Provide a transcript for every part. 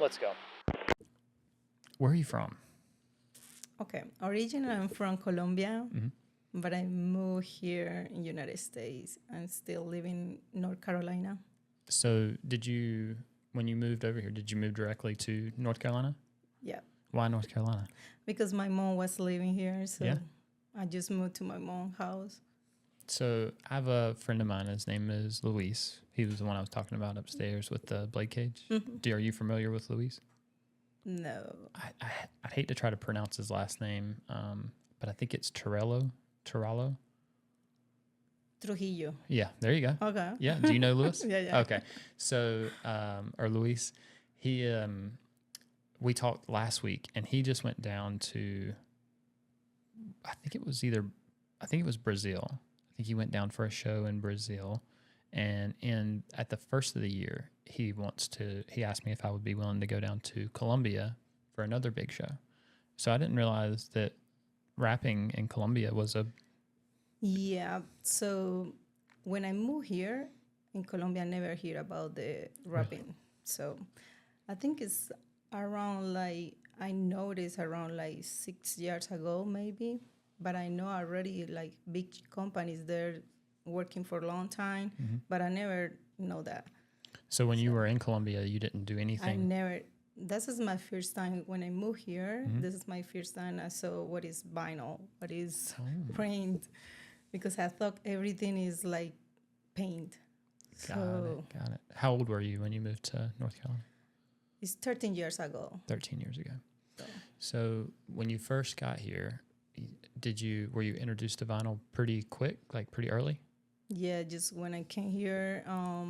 Let's go. Where are you from? Okay, originally I'm from Colombia, Mhm. but I moved here in United States. I'm still living in North Carolina. So when you moved over here, did you move directly to North Carolina? Yeah, Why North Carolina? because my mom was living here, so Yeah. I just moved to my mom's house. So I have a friend of mine. His name is Luis. He was the one I was talking about upstairs with the blade cage. Are you familiar with Luis? No, I'd hate to try to pronounce his last name, but I think it's Torello. Trujillo. Yeah, there you go. Okay. Yeah. Do you know Luis? Yeah. Okay. So, or Luis, he, we talked last week and he just went down to, I think it was Brazil. I think he went down for a show in Brazil. And at the first of the year, he asked me if I would be willing to go down to Colombia for another big show. So I didn't realize that rapping in Colombia was Yeah, so when I moved here in Colombia, I never hear about the rapping. So I think it's around I noticed around 6 years ago, maybe. But I know already big companies there working for a long time, but I never know that. So when you were in Colombia, you didn't do anything? This is my first time when I moved here. This is my first time I saw what is vinyl, what is print, because I thought everything is like paint. Got it. How old were you when you moved to North Carolina? It's 13 years ago. 13 years ago. So when you first got here, were you introduced to vinyl pretty quick, like pretty early? Yeah, just when I came here,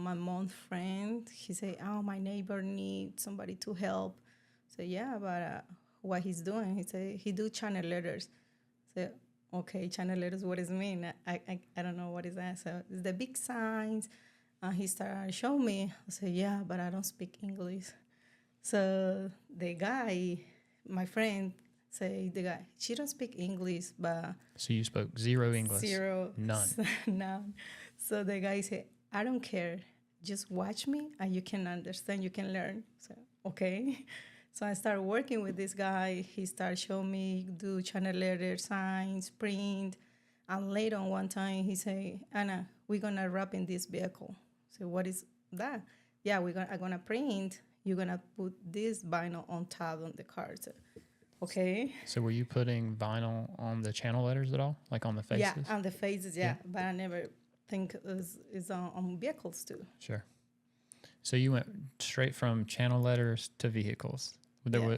my mom's friend, he said, "Oh, my neighbor needs somebody to help." So yeah, but what he's doing, he said he do channel letters. So okay, channel letters, what does it mean? I don't know what is that. So it's the big signs. He started showing me. I said, yeah, but I don't speak English. So the guy, my friend, say the guy, she don't speak English, but so you spoke zero English? Zero. None. None. So the guy said, I don't care. Just watch me and you can understand, you can learn. So, okay. So I started working with this guy. He started showing me do channel letter, signs, print. And later on one time he said, Anna, we're going to wrap in this vehicle. So what is that? Yeah, I'm going to print. You're going to put this vinyl on top on the card. So, okay. So were you putting vinyl on the channel letters at all? Like on the faces? Yeah, on the faces, yeah. But I never think it's on vehicles too. Sure. So you went straight from channel letters to vehicles.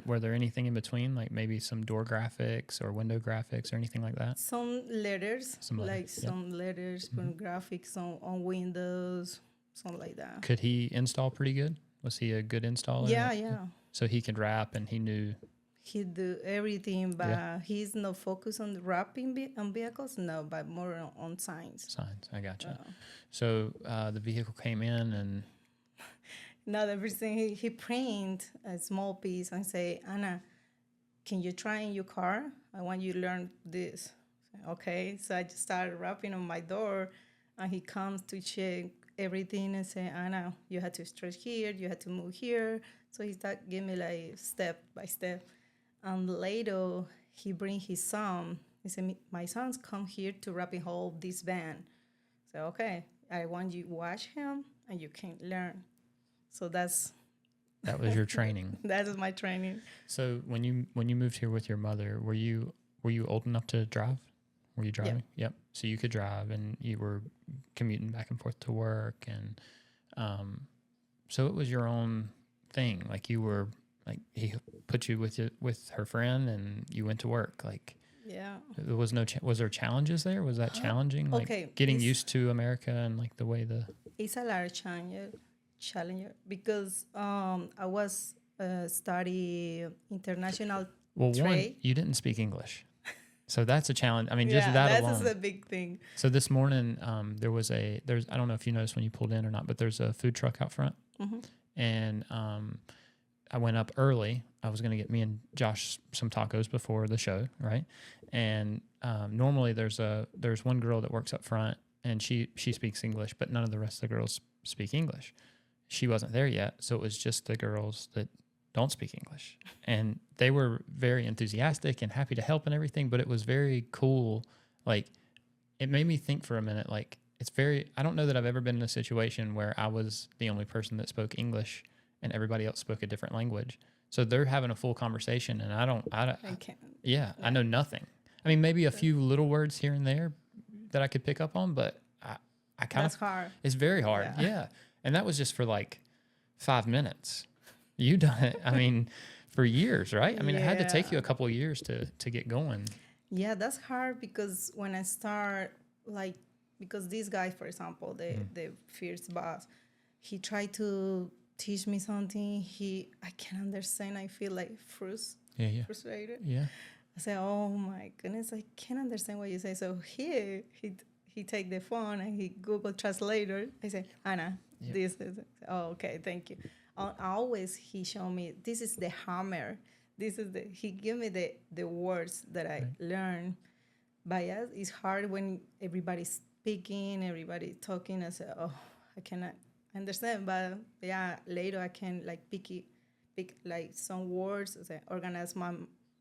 Were there anything in between, like maybe some door graphics or window graphics or anything like that? Some letters, some letters, graphics on windows, something like that. Could he install pretty good? Was he a good installer? Yeah. So he could wrap and he knew... He do everything, but he's not focused on wrapping on vehicles, no, but more on signs. Signs, I gotcha. So the vehicle came in and... Not everything. He print a small piece and say, Anna, can you try in your car? I want you to learn this. Okay, so I just started wrapping on my door, and he comes to check everything and say, Anna, you had to stretch here, you had to move here. So he started giving me step by step. And later, he bring his son. He said, my son's come here to wrap in whole this van. So, okay, I want you to watch him, and you can learn. So that was your training. That is my training. So when you moved here with your mother, were you old enough to drive? Were you driving? Yep. So you could drive, and you were commuting back and forth to work, and so it was your own thing. Like you were he put you with her friend, and you went to work. There was was there challenges there? Was that challenging? Getting used to America and the way it's a lot of challenger because I was study international trade. One, you didn't speak English, so that's a challenge. I mean, just that alone. That's a big thing. So this morning, there's I don't know if you noticed when you pulled in or not, but there's a food truck out front, and I went up early. I was going to get me and Josh some tacos before the show, right? And normally there's one girl that works up front, and she speaks English, but none of the rest of the girls speak English. She wasn't there yet, so it was just the girls that don't speak English. And they were very enthusiastic and happy to help and everything, but it was very cool. Like, it made me think for a minute, like, I don't know that I've ever been in a situation where I was the only person that spoke English and everybody else spoke a different language. So they're having a full conversation, and I can't. I know nothing. I mean, maybe a few little words here and there that I could pick up on, but I kind of, That's hard. it's very hard. Yeah. And that was just for like 5 minutes. You done it, I mean, for years, right? I mean, it had to take you a couple of years to get going. Yeah, that's hard because when I start, like, because this guy, for example, the first boss, he tried to teach me something. I can't understand. I feel like frustrated. Yeah. I say, oh my goodness, I can't understand what you say. So he take the phone and he Google Translator. I say, Anna, this is, okay, thank you. Always he show me, this is the hammer. He give me the words that I learn. But yes, it's hard when everybody's speaking, everybody talking. I say, oh, I cannot understand. But yeah, later I can like pick like some words, say, organize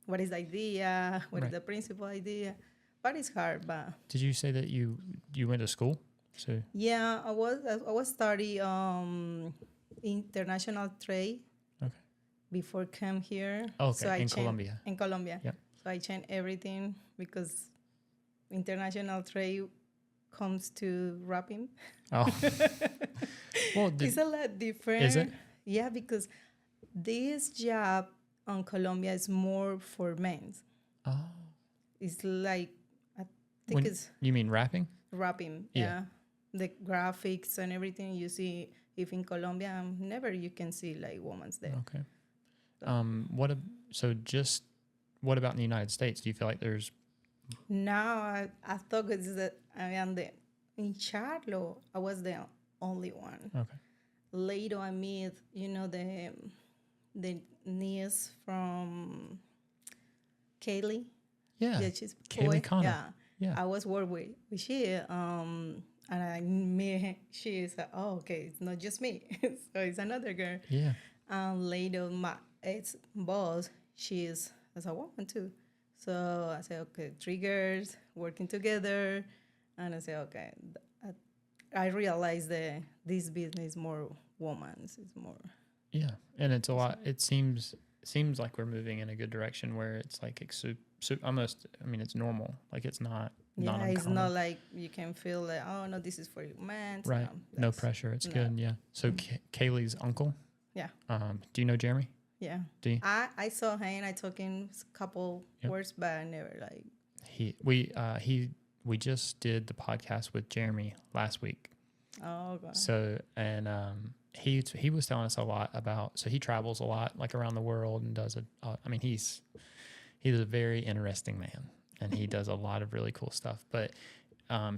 what is the idea, what is the principal idea. But it's hard. But did you say that you went to school? So yeah, I was studying international trade. Okay. Before come here. Okay, so in Colombia. In Colombia. Yep. So I changed everything because international trade comes to wrapping. Oh. Well, it's a lot different. Is it? Yeah, because this job on Colombia is more for men. Oh. It's like, I think it's... You mean wrapping? Wrapping, yeah. The graphics and everything you see, if in Colombia, never you can see like women's there. Okay. What about in the United States? Do you feel like there's... Now, I thought it's that in Charlotte, I was the only one. Okay. Later, I meet, the niece from Kaylee. Yeah. She's Kaylee Connor. Yeah. I was working with she, and I met her. She is, okay, it's not just me. So it's another girl. Yeah. Later, my ex-boss, she is as a woman too. So I said, okay, 3 girls working together. And I said, okay, I realized that this business is more women's. It's more. Yeah. And it's a lot. It seems like we're moving in a good direction where it's like almost, I mean, it's normal. Like it's not. Yeah, it's not like you can feel like, oh, no, this is for men. Right. No pressure. It's good. Yeah. So Kaylee's uncle. Yeah. Do you know Jeremy? Yeah. Do you? I saw him and I took him a couple words, but I never like. We just did the podcast with Jeremy last week. Oh, God. So, and he was telling us a lot about, so he travels a lot, like around the world, and does I mean, he's a very interesting man, and he does a lot of really cool stuff. But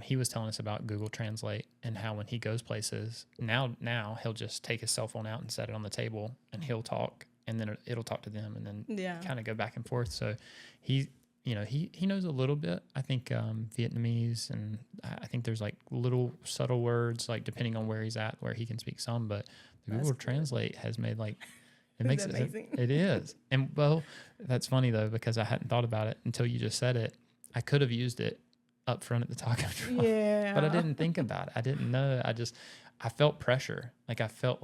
he was telling us about Google Translate and how when he goes places, now he'll just take his cell phone out and set it on the table, and he'll talk, and then it'll talk to them, and then kind of go back and forth. So he knows a little bit, I think, Vietnamese, and I think there's like little subtle words, like depending on where he's at, where he can speak some, but the Google Translate has made like, it makes it amazing. It is. And well, that's funny though, because I hadn't thought about it until you just said it. I could have used it up front at the taco truck, but I didn't think about it. I didn't know. I felt pressure. Like I felt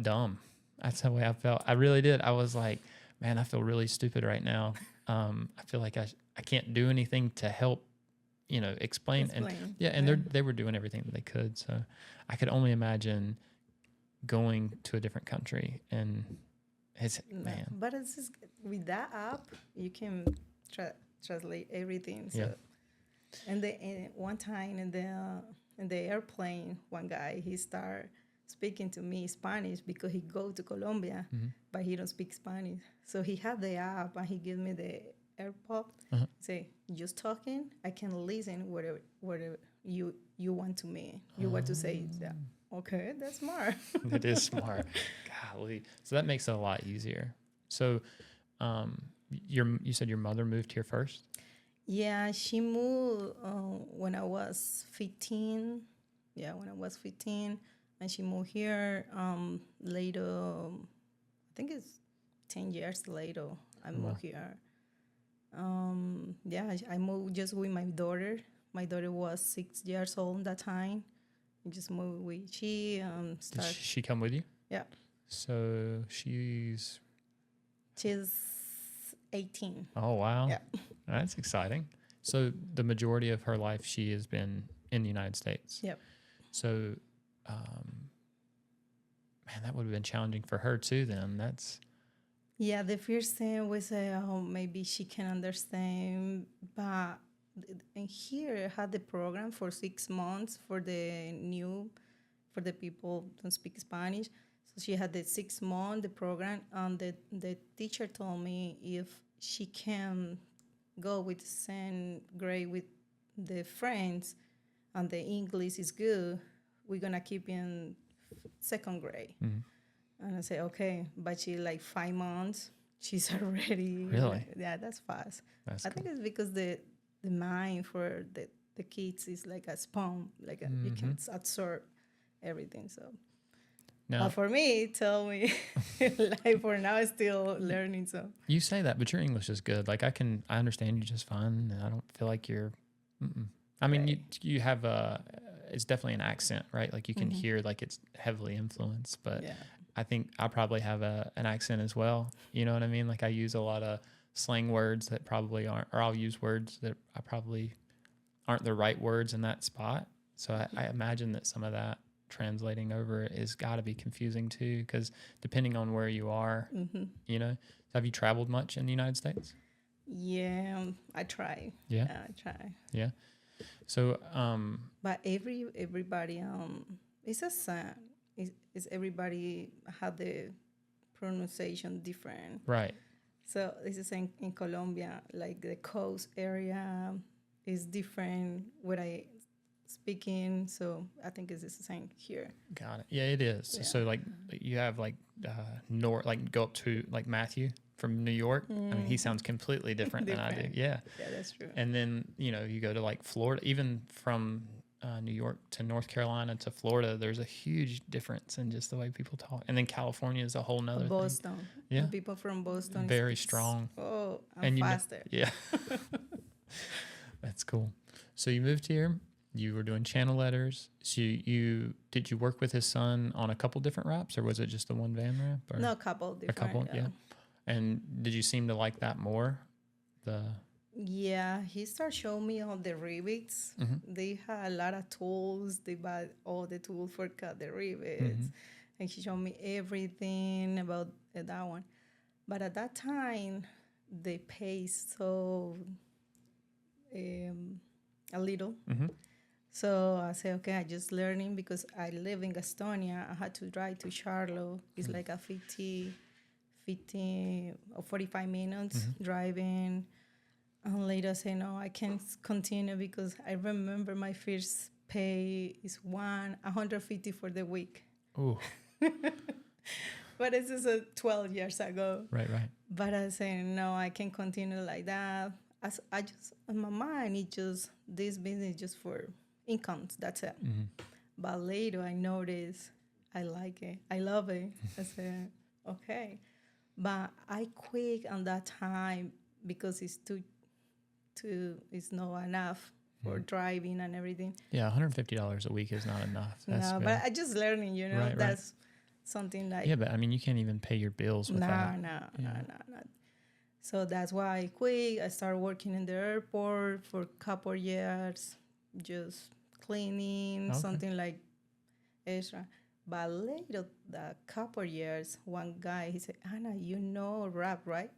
dumb. That's the way I felt. I really did. I was like, man, I feel really stupid right now. I feel like I can't do anything to help, explain. And they were doing everything that they could. So I could only imagine going to a different country and man. But it's just, with that app, you can translate everything. So, and one time in the airplane, one guy, he started speaking to me Spanish because he go to Colombia, but he don't speak Spanish. So he had the app and he give me the AirPod. Say, just talking, I can listen whatever you want to me. You want to say. Yeah. Okay, that's smart. It is smart. Golly. So that makes it a lot easier. So you said your mother moved here first? Yeah, she moved when I was 15. Yeah, when I was 15. And she moved here later, I think it's 10 years later I Wow. moved here. Yeah, I moved just with my daughter. My daughter was 6 years old at that time. I just moved with she Did start. she come with you? Yeah, So she's, she's 18. oh, wow. Yeah. That's exciting. So the majority of her life, she has been in the United States. Yep. So, man, that would have been challenging for her too then. That's, Yeah, the first thing was oh, maybe she can understand, but in here I had the program for 6 months for the people who don't speak Spanish. So she had the 6 month the program, and the teacher told me if she can go with the same grade with the friends and the English is good, we're gonna keep in second grade. mhm. And I say, okay, but she like 5 months, she's already. Really? Yeah, that's fast. That's I cool. think it's because the mind for the kids is like a sponge, like you can absorb everything. So, Now, but for me, tell me, like for now, I'm still learning. So you say that, but your English is good. Like I understand you just fine, and I don't feel like you're. Mm-mm. I mean, Right. you have it's definitely an accent, right? Like you can hear like it's heavily influenced, but yeah, I think I probably have an accent as well. You know what I mean? Like I use a lot of slang words that probably aren't, or I'll use words that I probably aren't the right words in that spot. So I imagine that some of that translating over is got to be confusing too, because depending on where you are, you know. Have you traveled much in the United States? yeah, I try. Yeah. I try. Yeah. So, But everybody it's a sound. Is everybody had the pronunciation different. right. So this is in Colombia, like the coast area is different what I speaking. So I think it's the same here. Got it. Yeah, it is. Yeah. So like you have like north, like go up to like Matthew from New York. I mean, he sounds completely different than I do. Different. Yeah. Yeah, that's true. And then, you know, you go to like Florida, even from New York to North Carolina to Florida, there's a huge difference in just the way people talk. And then California is a whole nother thing. Boston. Yeah. The people from Boston. Very strong. Oh, I'm And you know- faster. Yeah. That's cool. So you moved here, you were doing channel letters. So did you work with his son on a couple different wraps, or was it just the one van wrap? Or No, a couple different. a couple, yeah. And did you seem to like that more? Yeah, he started showing me all the rivets. They had a lot of tools. They bought all the tools for cut the rivets. And he showed me everything about that one. But at that time, they pay so a little. So I said, okay, I just learning because I live in Gastonia. I had to drive to Charlotte. It's like a 50 or 45 minutes driving. And later I say, no, I can't continue because I remember my first pay is 150 for the week. Ooh, But this is 12 years ago. right. But I say, no, I can't continue like that. I just, in my mind, it just, this business is just for incomes. That's it. But later I noticed I like it. I love it. I said, okay. But I quit on that time because it's it's not enough for driving and everything. Yeah, $150 a week is not enough. That's No, bad. but I just learning, you know, Right. that's something like, Yeah, but I mean, you can't even pay your bills with that. no. So that's why I quit. I started working in the airport for a couple of years, just cleaning, Okay. something like extra. But later, the couple of years, one guy, he said, Anna, you know wrap, right?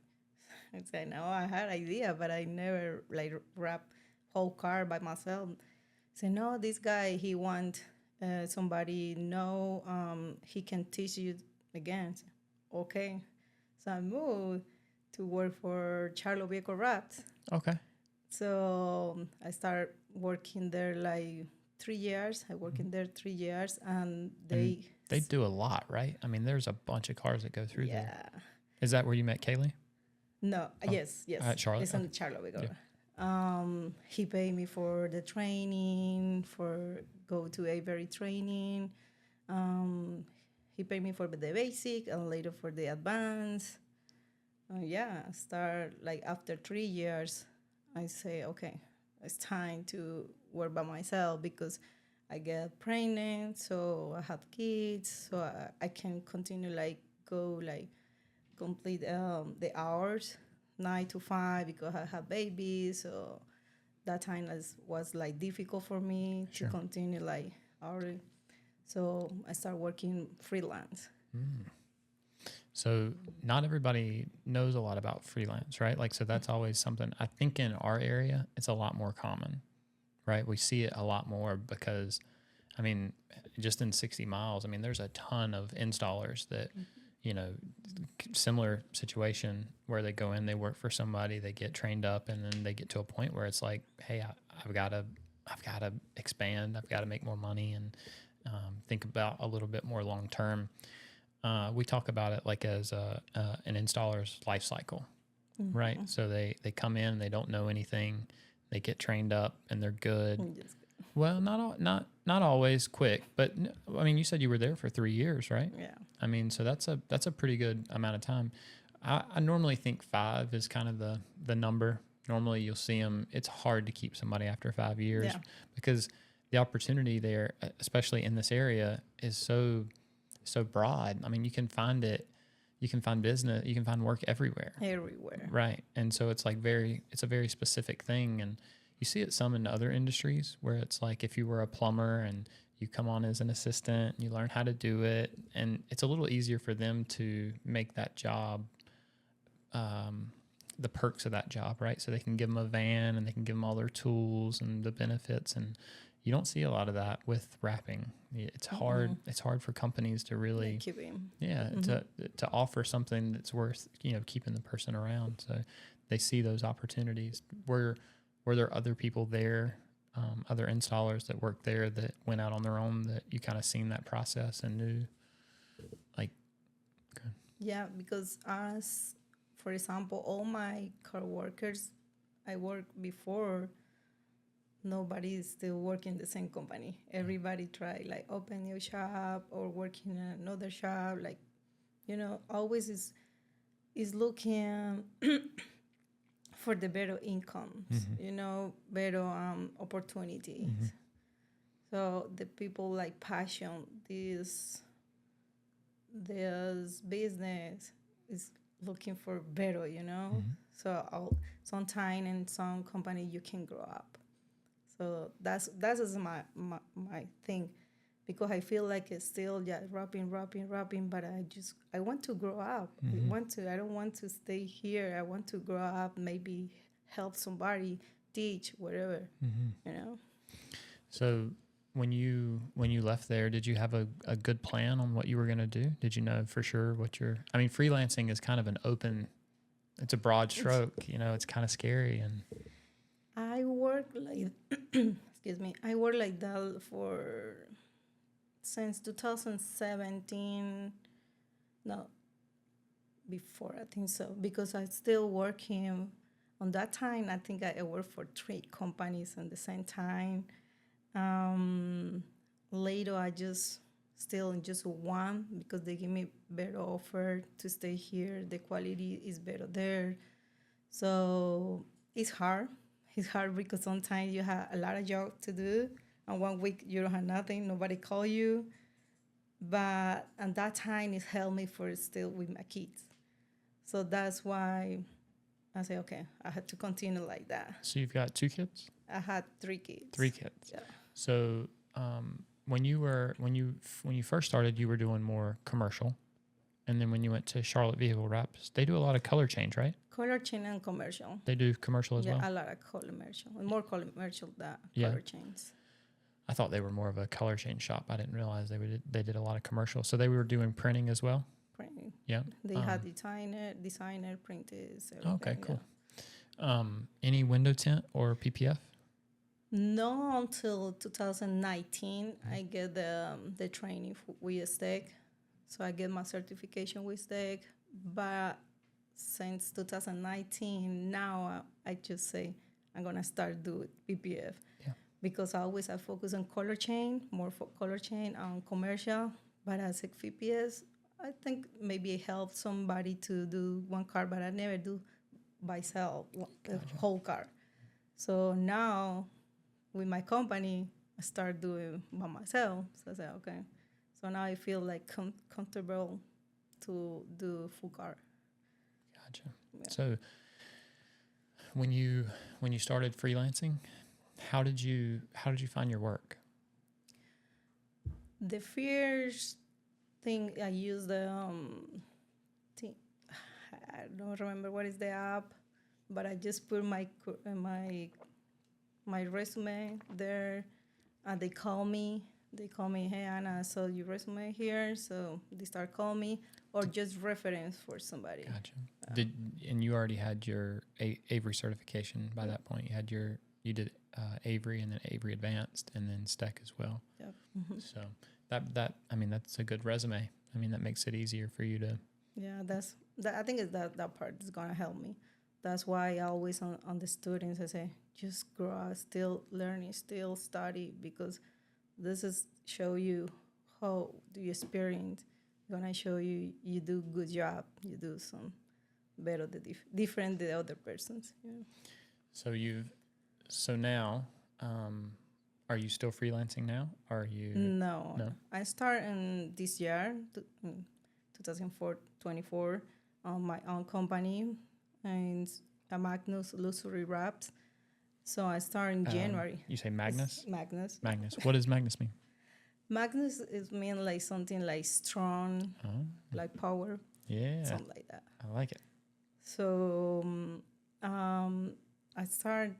I said, no, I had idea, but I never like wrap whole car by myself. He said, no, this guy, he want somebody know he can teach you again. I said, okay. So I moved to work for Charlo Vehicle Wraps. Okay. So I started working there like 3 years. I worked in there 3 years, and They do a lot, right? I mean, there's a bunch of cars that go through there. yeah. Is that where you met Kaylee? No, yes. At Charlotte? It's on Charlo Vehicle. He paid me for the training, for go to Avery training. he paid me for the basic and later for the advance. Start like after 3 years, I say, okay, it's time to work by myself because I get pregnant, so I have kids, so I can continue like go like complete the hours 9 to 5 because I have babies. So that time was like difficult for me to continue like hourly. So I started working freelance. So not everybody knows a lot about freelance, right? Like, so that's always something I think in our area, it's a lot more common, right? We see it a lot more because, I mean, just in 60 miles, I mean, there's a ton of installers that, you know, similar situation where they go in, they work for somebody, they get trained up, and then they get to a point where it's like, hey, I've got to expand, I've got to make more money and think about a little bit more long term. We talk about it like as an installer's life cycle, right? So they come in, they don't know anything, they get trained up, and they're good. Well, not always quick, but I mean, you said you were there for 3 years, right? Yeah. I mean, so that's a pretty good amount of time. I normally think 5 is kind of the number. Normally, you'll see them. It's hard to keep somebody after 5 years because the opportunity there, especially in this area, is so broad. I mean, you can find it. You can find business. You can find work everywhere. Right. And so it's like it's a very specific thing. And you see it some in other industries where it's like if you were a plumber and you come on as an assistant, you learn how to do it, and it's a little easier for them to make that job, the perks of that job, right? So they can give them a van and they can give them all their tools and the benefits, and you don't see a lot of that with wrapping. It's hard. It's hard for companies to really, to offer something that's worth, keeping the person around. So they see those opportunities. Were there other people there, other installers that worked there that went out on their own that you kind of seen that process and knew, like? Okay. Yeah, because for example, all my coworkers I worked before, nobody is still working the same company. Everybody try like open new shop or work in another shop. Like, always is looking for the better incomes, better opportunities. So the people like passion this business is looking for better, So sometime in some company you can grow up. So that is my thing, because I feel like it's still wrapping, but I want to grow up. I don't want to stay here. I want to grow up, maybe help somebody, teach, whatever, So when you left there, did you have a good plan on what you were going to do? Did you know for sure freelancing is kind of it's a broad stroke, it's kind of scary. And I worked like, excuse me, I worked like that since 2017. No, before, I think so, because I still working. On that time, I think I worked for 3 companies at the same time. Later, I just still in just one because they give me better offer to stay here. The quality is better there. So it's hard. It's hard because sometimes you have a lot of job to do, and 1 week you don't have nothing, nobody call you. But at that time, it helped me for still with my kids. So that's why I say, okay, I had to continue like that. So you've got 2 kids? I had 3 kids. 3 kids. Yeah. So when you first started, you were doing more commercial, and then when you went to Charlotte Vehicle Wraps, they do a lot of color change, right? Color change and commercial. They do commercial as well? Yeah, a lot of commercial. More commercial than color change. I thought they were more of a color change shop. I didn't realize they did a lot of commercial. So they were doing printing as well? Printing. Yeah. They had designer printers. Okay, cool. Yeah. Any window tint or PPF? No, until 2019, I get the training with STEC. So I get my certification with STEC. But since 2019, now I just say I'm going to start doing PPF. Yeah. Because I focus on color chain, more for color chain on commercial. But as a VPS, I think maybe it helps somebody to do one car, but I never do myself the whole car. So now with my company, I start doing by myself. So I said, okay. So now I feel like comfortable to do full car. Gotcha. Yeah. So when you started freelancing, how did you find your work? The first thing I used the I don't remember what is the app, but I just put my resume there, and they call me. They call me, hey Anna, I saw your resume here, so they start calling me, or just reference for somebody. Gotcha. And you already had your Avery certification by that point. You did Avery and then Avery Advanced and then STEC as well. Yep. So that's a good resume. I mean, that makes it easier for you to. Yeah, I think it's that part is gonna help me. That's why I always on the students I say, just grow up, still learning, still study, because this is show you how do you experience. Gonna show you do good job, you do some better different than the other persons. Yeah. So now, are you still freelancing now? Are you? No. I start in this year, 2024, on my own company, and Magnus Luxury Wraps. So I start in January. You say Magnus? Magnus. Magnus. What does Magnus mean? Magnus is mean like something like strong, like power. Yeah. Something like that. I like it. So I start,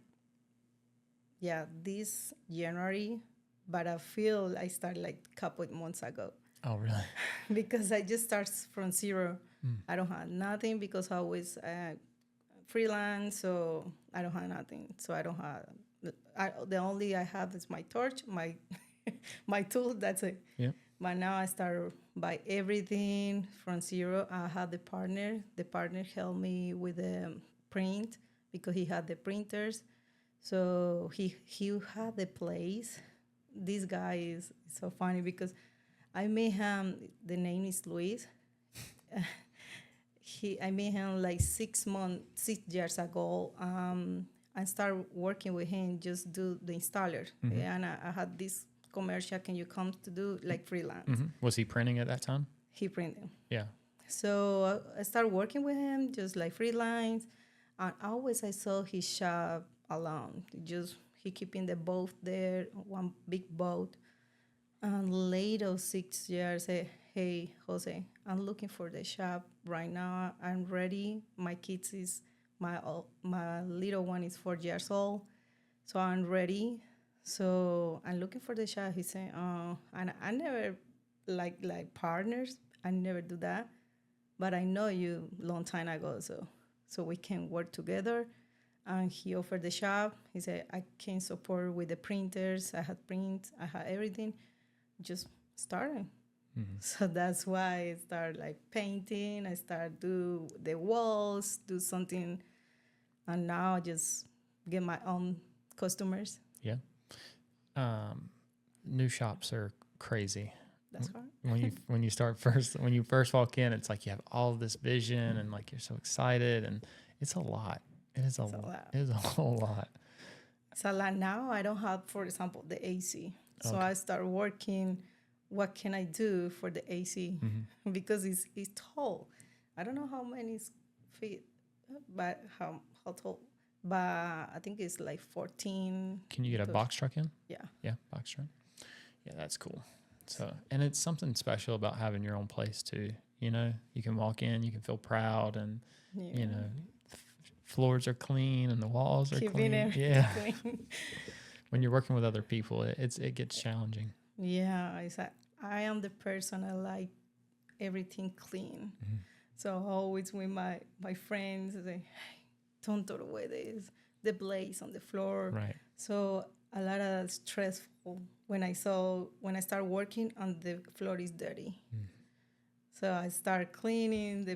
this January, but I feel I started like a couple of months ago. Oh, really? Because I just start from zero. I don't have nothing because I always freelance, so I don't have nothing. So I don't have. The only I have is my torch, my my tool. That's it. Yeah. But now I start by everything from zero. I had the partner. The partner helped me with the print because he had the printers. So he had the place. This guy is so funny because I met him. The name is Luis. I met him like 6 years ago. I started working with him, just do the installer. Mm-hmm. And I had this commercial, can you come to do like freelance? Mm-hmm. Was he printing at that time? He printed. Yeah. So I started working with him, just like freelance. And always I saw his shop alone. He keeping the boat there, one big boat. And later 6 years, say, hey, Jose, I'm looking for the shop right now. I'm ready. My kids is, my little one is 4 years old. So I'm ready. So I'm looking for the shop. He said, and I never like partners. I never do that. But I know you long time ago, so we can work together. And he offered the shop. He said, I can support with the printers. I had print. I had everything. Just starting. Mm-hmm. So that's why I started like painting. I started do the walls, do something. And now I just get my own customers. Yeah. New shops are crazy. That's hard. when you first walk in, it's like you have all this vision and like you're so excited, and it's a lot. It is a lot. It is a whole lot. It's a lot now. I don't have, for example, the AC. So okay. I start working. What can I do for the AC? Mm-hmm. Because it's tall. I don't know how many feet, but how tall. But I think it's like 14. Can you get a box truck in? Yeah. Yeah, box truck. Yeah, that's cool. So, and it's something special about having your own place too. You know, you can walk in, you can feel proud, and you know, floors are clean and the walls are clean. Yeah. Clean. When you're working with other people, it gets challenging. Yeah, I am the person I like everything clean. Mm-hmm. So always with my friends, I say, hey, don't throw away the blades on the floor. Right. So a lot of stressful when I start working and the floor is dirty. Mm. So I start cleaning.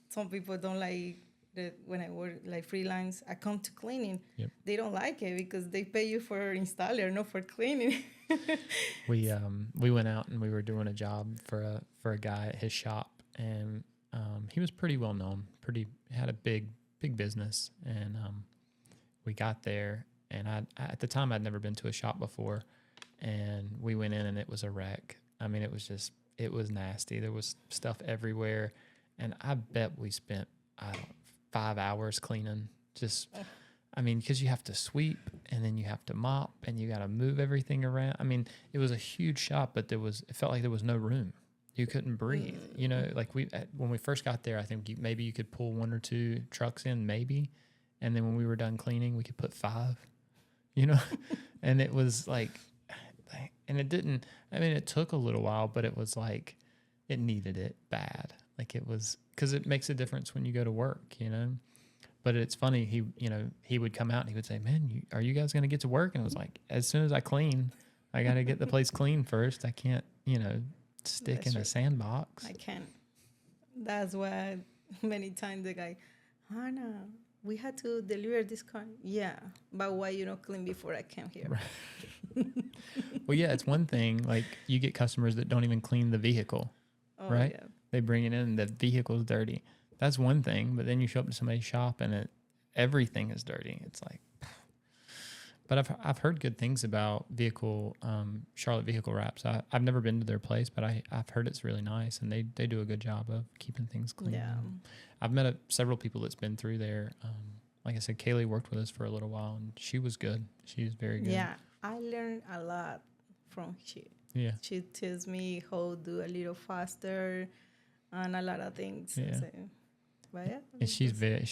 Some people don't like that when I work like freelance, I come to cleaning. Yep. They don't like it because they pay you for installer, not for cleaning. We went out and we were doing a job for a guy at his shop, and he was pretty well known, had a big business, and we got there, and I at the time I'd never been to a shop before, and we went in and it was a wreck. I mean, it was nasty. There was stuff everywhere, and I bet we spent 5 hours cleaning. Just, I mean, because you have to sweep and then you have to mop and you got to move everything around. I mean, it was a huge shop, but it felt like there was no room. You couldn't breathe. You know, like when we first got there, I think maybe you could pull 1 or 2 trucks in, maybe, and then when we were done cleaning, we could put 5. You know, and it was like, and it didn't. I mean, it took a little while, but it was like it needed it bad. Like it was, because it makes a difference when you go to work, you know. But it's funny, he would come out and he would say, "Man, are you guys going to get to work?" And it was like, as soon as I clean, I got to get the place clean first. I can't, stick in a sandbox. I can't. That's why many times the guy, Hannah, we had to deliver this car. Yeah, but why you not clean before I came here? Right. Well, yeah, it's one thing. Like you get customers that don't even clean the vehicle, right? Yeah. They bring it in, and the vehicle's dirty. That's one thing. But then you show up to somebody's shop and everything is dirty. It's like, but I've heard good things about Charlotte Vehicle Wraps. I've never been to their place, but I've heard it's really nice, and they do a good job of keeping things clean. Yeah. I've met several people that's been through there. Like I said, Kaylee worked with us for a little while, and she was good. She was very good. Yeah, I learned a lot from she. Yeah. She tells me how to do a little faster and a lot of things. Yeah. So, but yeah. And she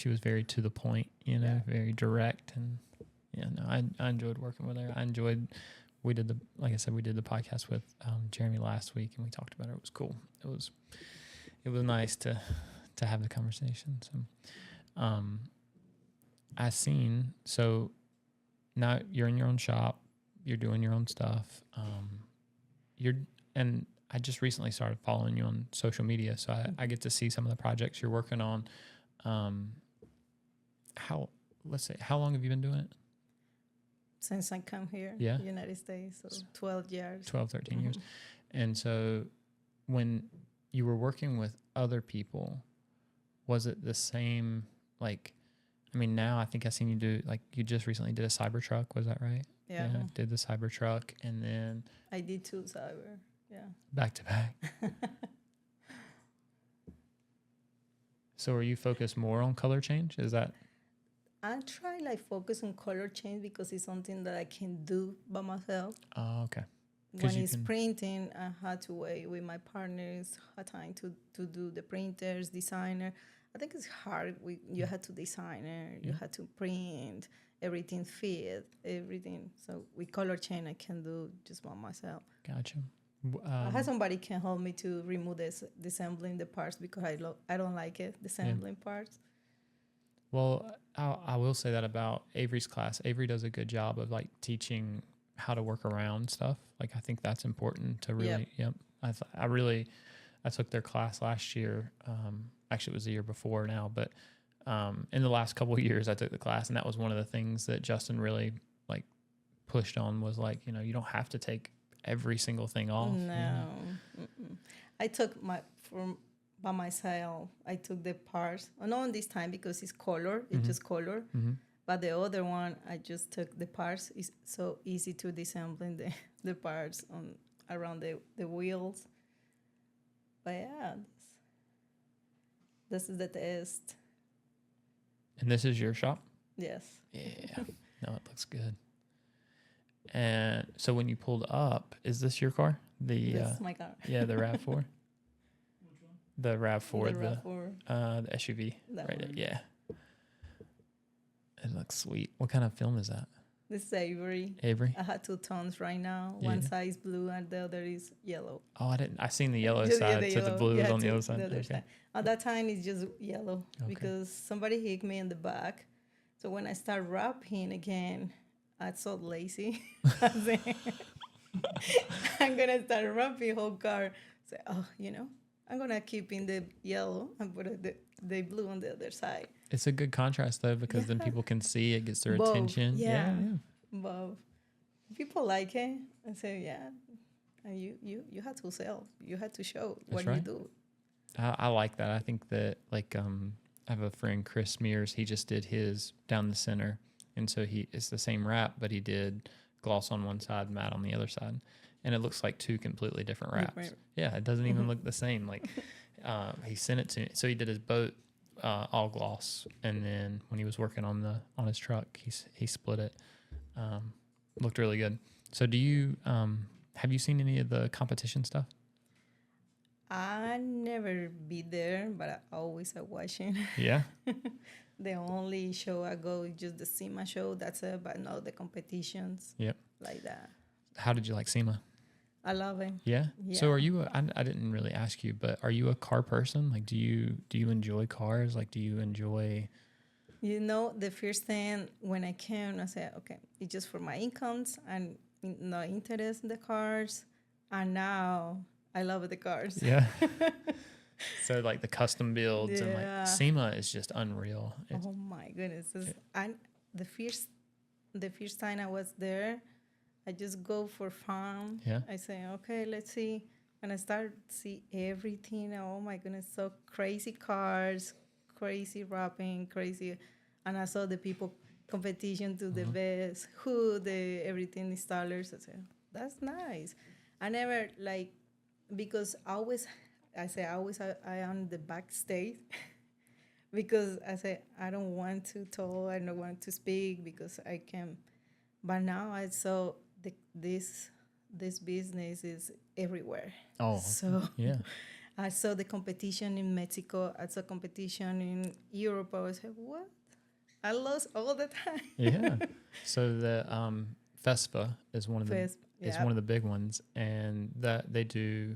was very to the point, very direct, and no, I enjoyed working with her. Like I said, we did the podcast with Jeremy last week, and we talked about it. It was cool. It was nice to have the conversation. So, so now you're in your own shop, you're doing your own stuff. And I just recently started following you on social media, so I get to see some of the projects you're working on. How long have you been doing it? Since I come here, United States, so 12 years. 12, 13 years. And so when you were working with other people, was it the same, like, I mean, now I think I've seen you do, like, you just recently did a Cybertruck, was that right? Yeah. Did the Cybertruck, and then... I did 2 Cyber, yeah. Back to back. So are you focused more on color change? Is that... I try focus on color change because it's something that I can do by myself. Oh, okay. When it's printing, I had to wait with my partners, had time to do the printers, designer. I think it's hard. You had to designer, you had to print, everything fit, everything. So with color change, I can do just by myself. Gotcha. I had somebody can help me to remove the assembling the parts because I don't like it, the assembling parts. Well, I will say that about Avery's class. Avery does a good job of like teaching how to work around stuff. Like I think that's important to really. Yep. I took their class last year. Actually, it was the year before now, but in the last couple of years, I took the class, and that was one of the things that Justin really like pushed on was like, you don't have to take every single thing off. No, I took by myself. I took the parts, not on this time because it's color. It's just color. But the other one, I just took the parts. It's so easy to disassembling the parts around the wheels. But yeah, this is the test. And this is your shop? Yes. Yeah. No, it looks good. And so when you pulled up, is this your car? This is my car. Yeah, the RAV4. Which one? The RAV4. The RAV4. The SUV. That right. One. Yeah. It looks sweet. What kind of film is that? This is Avery. Avery? I had 2 tones right now. One side is blue and the other is yellow. Oh, I seen the yellow side, so the blue is on the other side. The other side. At that time, it's just yellow because somebody hit me in the back. So when I start wrapping again, I'm so lazy. I'm going to start wrapping whole car. So, I'm going to keep in the yellow and put they blue on the other side. It's a good contrast though, because then Yeah. people can see it, gets their Both, attention. yeah. Yeah. But people like it. I say, yeah, and you had to sell. You had to show That's what you right. do. I like that. I think that like I have a friend, Chris Mears. He just did his down the center, and so it's the same wrap, but he did gloss on one side, matte on the other side, and it looks like two completely different wraps. Different. Yeah, it doesn't even look the same. Like he sent it to me. So he did his boat all gloss, and then when he was working on his truck, he split it. Looked really good. So do you have you seen any of the competition stuff? I never be there, but I always are watching. Yeah. The only show I go is just the SEMA show. That's it, but not the competitions. Yep. Like that. How did you like SEMA? I love it. Yeah. So Yeah. are you? I didn't really ask you, but are you a car person? Like, do you enjoy cars? Like, do you enjoy? You know, the first thing when I came, I said, okay, it's just for my incomes and no interest in the cars. And now I love the cars. Yeah. So like the custom builds and Yeah. like SEMA is just unreal. Oh my goodness. And the first time I was there, I just go for fun. Yeah. I say, okay, let's see. And I start to see everything. Oh my goodness, so crazy cars, crazy wrapping, crazy. And I saw the people competition to the best, everything installers. I said, that's nice. I never because I am the backstage because I say I don't want to talk, I don't want to speak because I can. But now I saw this business is everywhere. Oh. So Yeah. I saw the competition in Mexico. I saw competition in Europe. I was like, what? I lost all the time. Yeah. So the FESPA is one of the Yep. one of the big ones, and that they do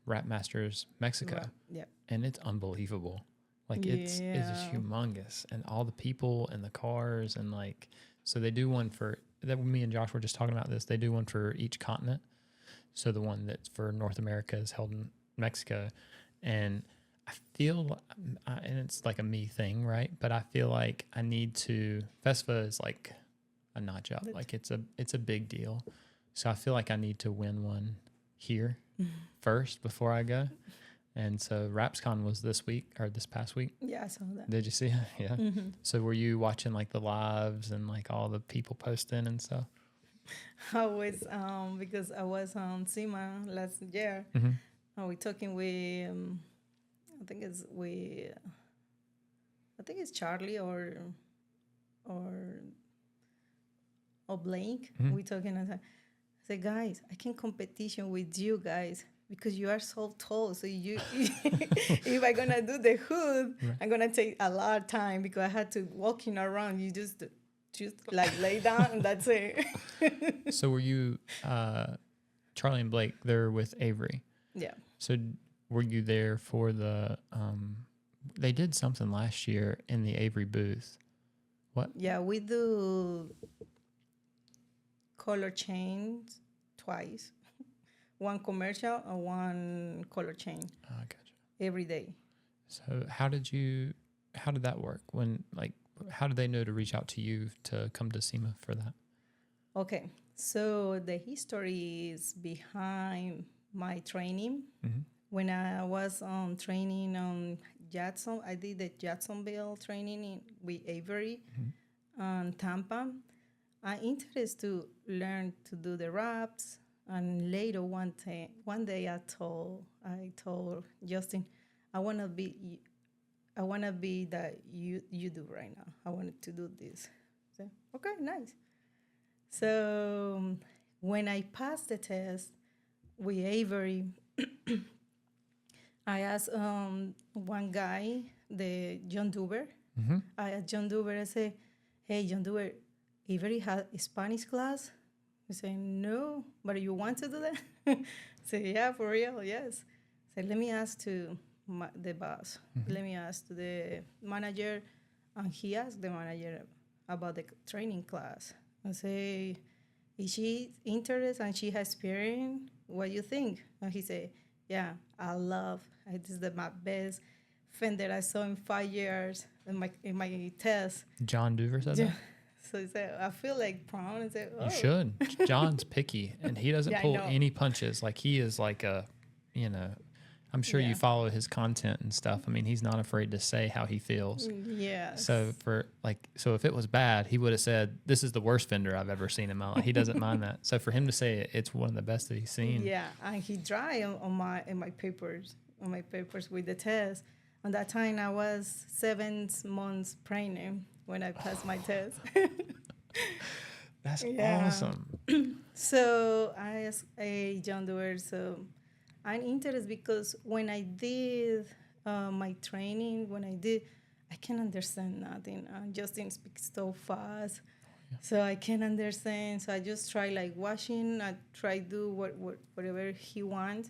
Wrap Masters Mexico, Yep. and it's unbelievable. Like it's Yeah. humongous, and all the people and the cars, and like so they do one for that. Me and Josh were just talking about this. They do one for each continent. So the one that's for North America is held in Mexico, and I feel, and it's like a me thing, right? But I feel like I need to. FESPA is like a notch up. Like it's a big deal. So I feel like I need to win one here first before I go. And so RapsCon was this past week. Yeah, I saw that. Did you see it? Yeah. So were you watching like the lives and like all the people posting and stuff? I was because I was on SEMA last year. Mm-hmm. We talking with I think it's Charlie or Blake. Mm-hmm. We talking. I say, guys, I can competition with you guys because you are so tall. So you, if I'm gonna do the hood, Right. I'm gonna take a lot of time because I had to walking around. You just like lay down and that's it. So were you, Charlie and Blake, they're with Avery. Yeah. So were you there for the, they did something last year in the Avery booth. What? Yeah, we do color change twice. One commercial and one color change Oh, I gotcha. every day. So how did that work? How did they know to reach out to you to come to SEMA for that? Okay, so the history is behind my training. Mm-hmm. When I was on training on Jackson, I did the Jacksonville training with Avery and Tampa. I'm interested to learn to do the wraps. And later one day I told Justin, I wanna be that you do right now. I wanted to do this. So okay, nice. So when I passed the test with Avery, I asked one guy, the John Duber. Mm-hmm. I asked John Duber, I say, hey, John Duber, Avery has a Spanish class? He said, no, but you want to do that? I said, yeah, for real, yes. I said, let me ask to the boss. Mm-hmm. Let me ask to the manager. And he asked the manager about the training class. I say, is she interested and she has experience? What do you think? And he said, yeah, I love, this is my best fender I saw in 5 years in my test. John Duver said Yeah. that? So he said, I feel like brown. I said, oh. You should. John's picky, and he doesn't Yeah, I pull know. any punches. Like, he is like a, you know, I'm sure Yeah. you follow his content and stuff. I mean, he's not afraid to say how he feels. Yes. So so if it was bad, he would have said, "This is the worst fender I've ever seen in my life." He doesn't mind that. So for him to say it's one of the best that he's seen. Yeah, and he dry on my papers with the test. On that time, I was 7 months pregnant when I passed my test. That's Yeah. awesome. So I asked a John Doerr, so I'm interested because when I did my training, I can't understand nothing. Justin speaks so fast, so I can't understand. So I just try like watching. I try do whatever he wants.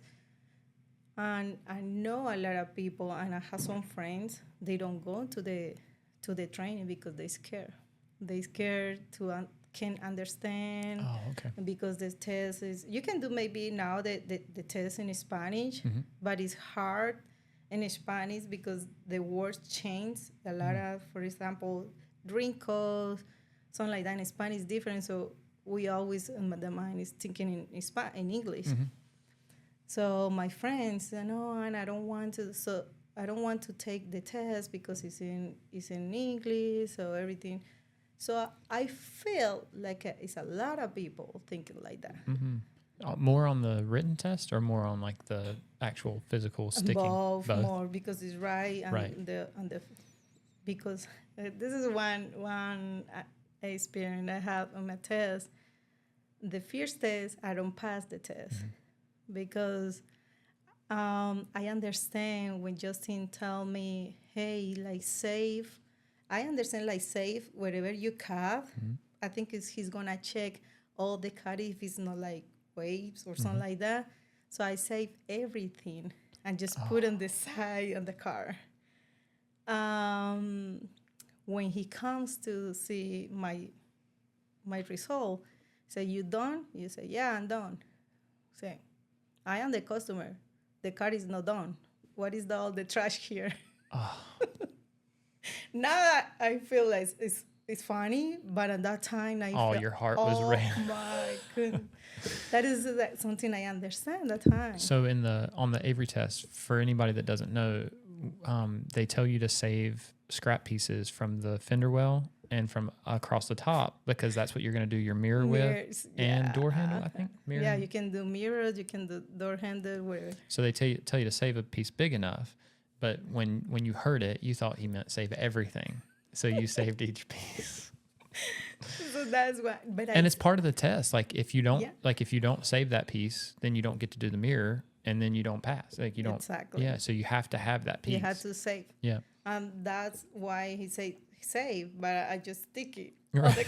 And I know a lot of people, and I have some friends. They don't go to the training because they scared. They scared to can't understand. Oh, okay. Because the test is, you can do maybe now the test in Spanish, Mm-hmm. but it's hard in Spanish because the words change a lot of, for example, wrinkles, something like that. In Spanish is different, so we always, the mind is thinking in English. Mm-hmm. So my friends said, no, and I don't want to take the test because it's in English, so everything. So I feel like it's a lot of people thinking like that. Mm-hmm. More on the written test or more on like the actual physical sticking? Both more because it's right and Right. because this is one experience I have on my test. The first test I don't pass the test because I understand when Justin tell me, hey, like save. I understand like save wherever you cut. I think he's gonna check all the cut if it's not like waves or something like that. So I save everything and just put on the side on the car. When he comes to see my result, say, you done? You say, yeah, I'm done. Say, I am the customer. The car is not done. What is all the trash here? Now I feel like it's funny, but at that time I felt, your heart was racing. Oh my goodness. That is something I understand at the time. So on the Avery test, for anybody that doesn't know, they tell you to save scrap pieces from the fender well and from across the top because that's what you're going to do your mirror Mirrors, with and door handle, I think. Mirror. Yeah, you can do mirrors, you can do door handle. So they tell you to save a piece big enough, but when you heard it, you thought he meant save everything. So you saved each piece. So that's what. And it's part of the test. Like if you don't Yeah. if you don't save that piece, then you don't get to do the mirror, and then you don't pass. Like you don't. Exactly. Yeah. So you have to have that piece. You have to save. Yeah. And that's why he said save, but I just stick it. Right.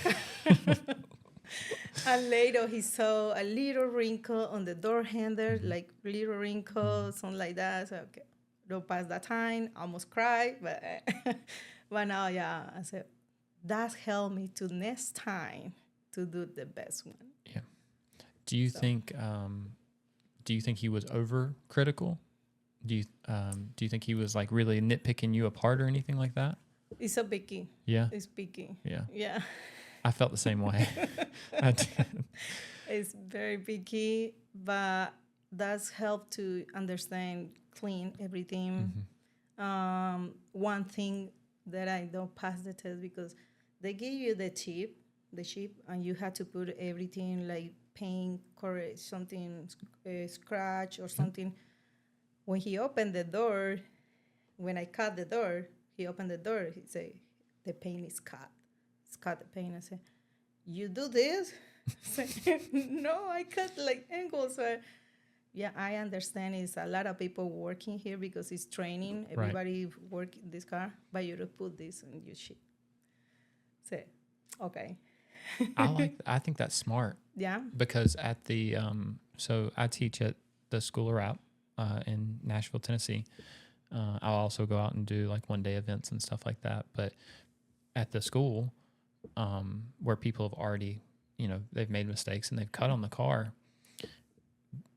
And later he saw a little wrinkle on the door handle, like little wrinkle, something like that. So okay, don't pass that time. Almost cried, but but now I said that helped me to next time to do the best one. Yeah. Do you think he was overcritical? Do you think he was like really nitpicking you apart or anything like that? It's a picky. Yeah. It's picky. Yeah. Yeah. I felt the same way. I did. It's very picky, but that's helped to understand, clean everything. One thing that I don't pass the test because they give you the chip, and you have to put everything like paint, correct, something, scratch or something. When he opened the door, when I cut the door, he opened the door. He said, the paint is cut. It's cut the paint. I said, you do this? I said, no, I cut like angles. So yeah, I understand it's a lot of people working here because it's training. Everybody work in this car, but you don't put this on your ship. So, okay. I think that's smart. Yeah. Because at the so I teach at the School of Wrap in Nashville, Tennessee. I'll also go out and do like one-day events and stuff like that. But at the school, where people have already, they've made mistakes and they've cut on the car,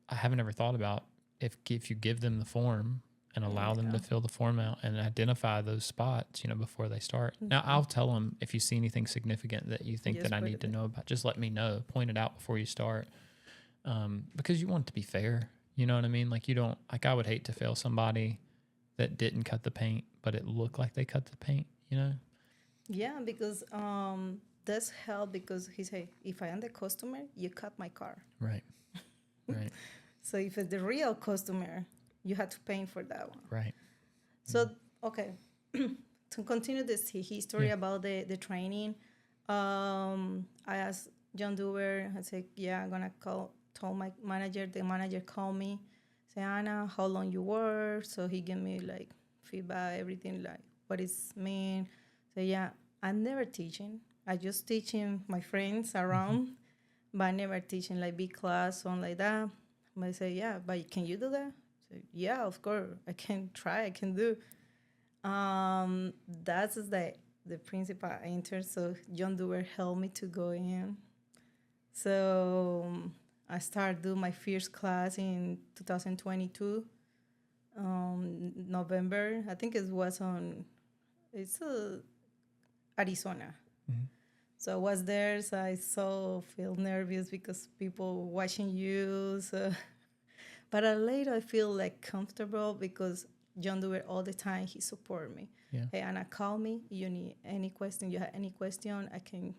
I haven't ever thought about if you give them the form and allow them to fill the form out and identify those spots, before they start. Now, I'll tell them if you see anything significant that you think that I need to know about, just let me know. Point it out before you start, because you want it to be fair. You know what I mean? Like, you don't, like, I would hate to fail somebody that didn't cut the paint, but it looked like they cut the paint, Yeah, because that's help because he say, if I am the customer, you cut my car. Right. Right. So if it's the real customer, you have to pay for that one. Right. So, okay. To continue this history about the training, I asked John Doer, I said, yeah, I'm going to told my manager. The manager called me, say, Anna, how long you work? So he gave me like feedback, everything, like what is mean. So yeah, I'm never teaching. I just teaching my friends around, but I never teaching like big class, something like that. But I say, yeah, but can you do that? So, yeah, of course, I can try, I can do. That's the principal enter. So John Doer helped me to go in. So I started doing my first class in 2022, November. I think it was Arizona. Mm-hmm. So I was there, so I feel nervous because people watching you. So, but later I feel like comfortable because John Doer all the time, he support me. Yeah. Hey, Anna, call me. You need any question, you have any question, I can.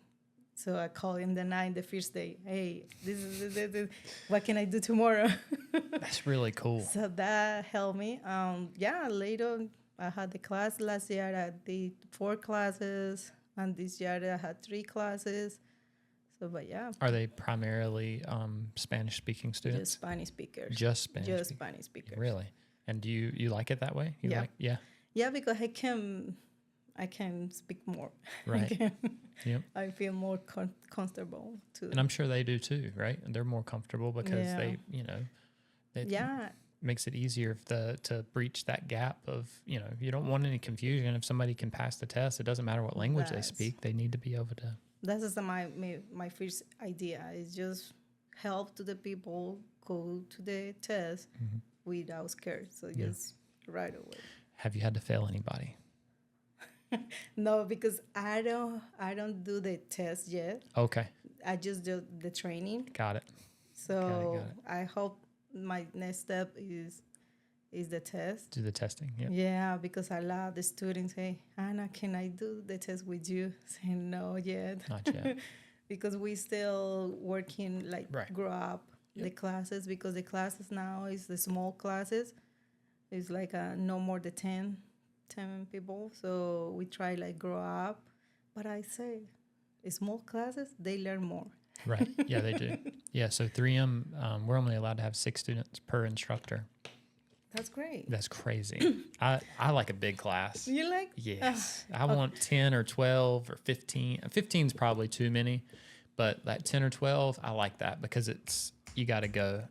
So I call him the night, the first day. Hey, this is what can I do tomorrow? That's really cool. So that helped me. Yeah, later I had the class last year. I did 4 classes, and this year I had 3 classes. So, but yeah. Are they primarily Spanish-speaking students? Just Spanish speakers. Just Spanish. Just Spanish speakers. Really? And do you like it that way? Yeah. Yeah, because I can speak more. Right. Yep. I feel more comfortable too. And I'm sure they do too, right? And they're more comfortable because they makes it easier to breach that gap of, you don't want any confusion. If somebody can pass the test, it doesn't matter what language they speak. They need to be able to. That is my first idea is just help to the people go to the test without scared. So just right away. Have you had to fail anybody? No, because I don't do the test yet. Okay. I just do the training. Got it. So got it. I hope my next step is the test. Do the testing. Yeah. Yeah, because I love the students. Hey, Anna, can I do the test with you? Saying no yet. Not yet. Because we still working grow up the classes because the classes now is the small classes. It's like no more than 10 people. So we try grow up. But I say, small classes, they learn more. Right. Yeah, they do. Yeah, so 3M, we're only allowed to have 6 students per instructor. That's great. That's crazy. I like a big class. You like? Yes. I want 10 or 12 or 15. 15 is probably too many, but that 10 or 12, I like that because you got to go,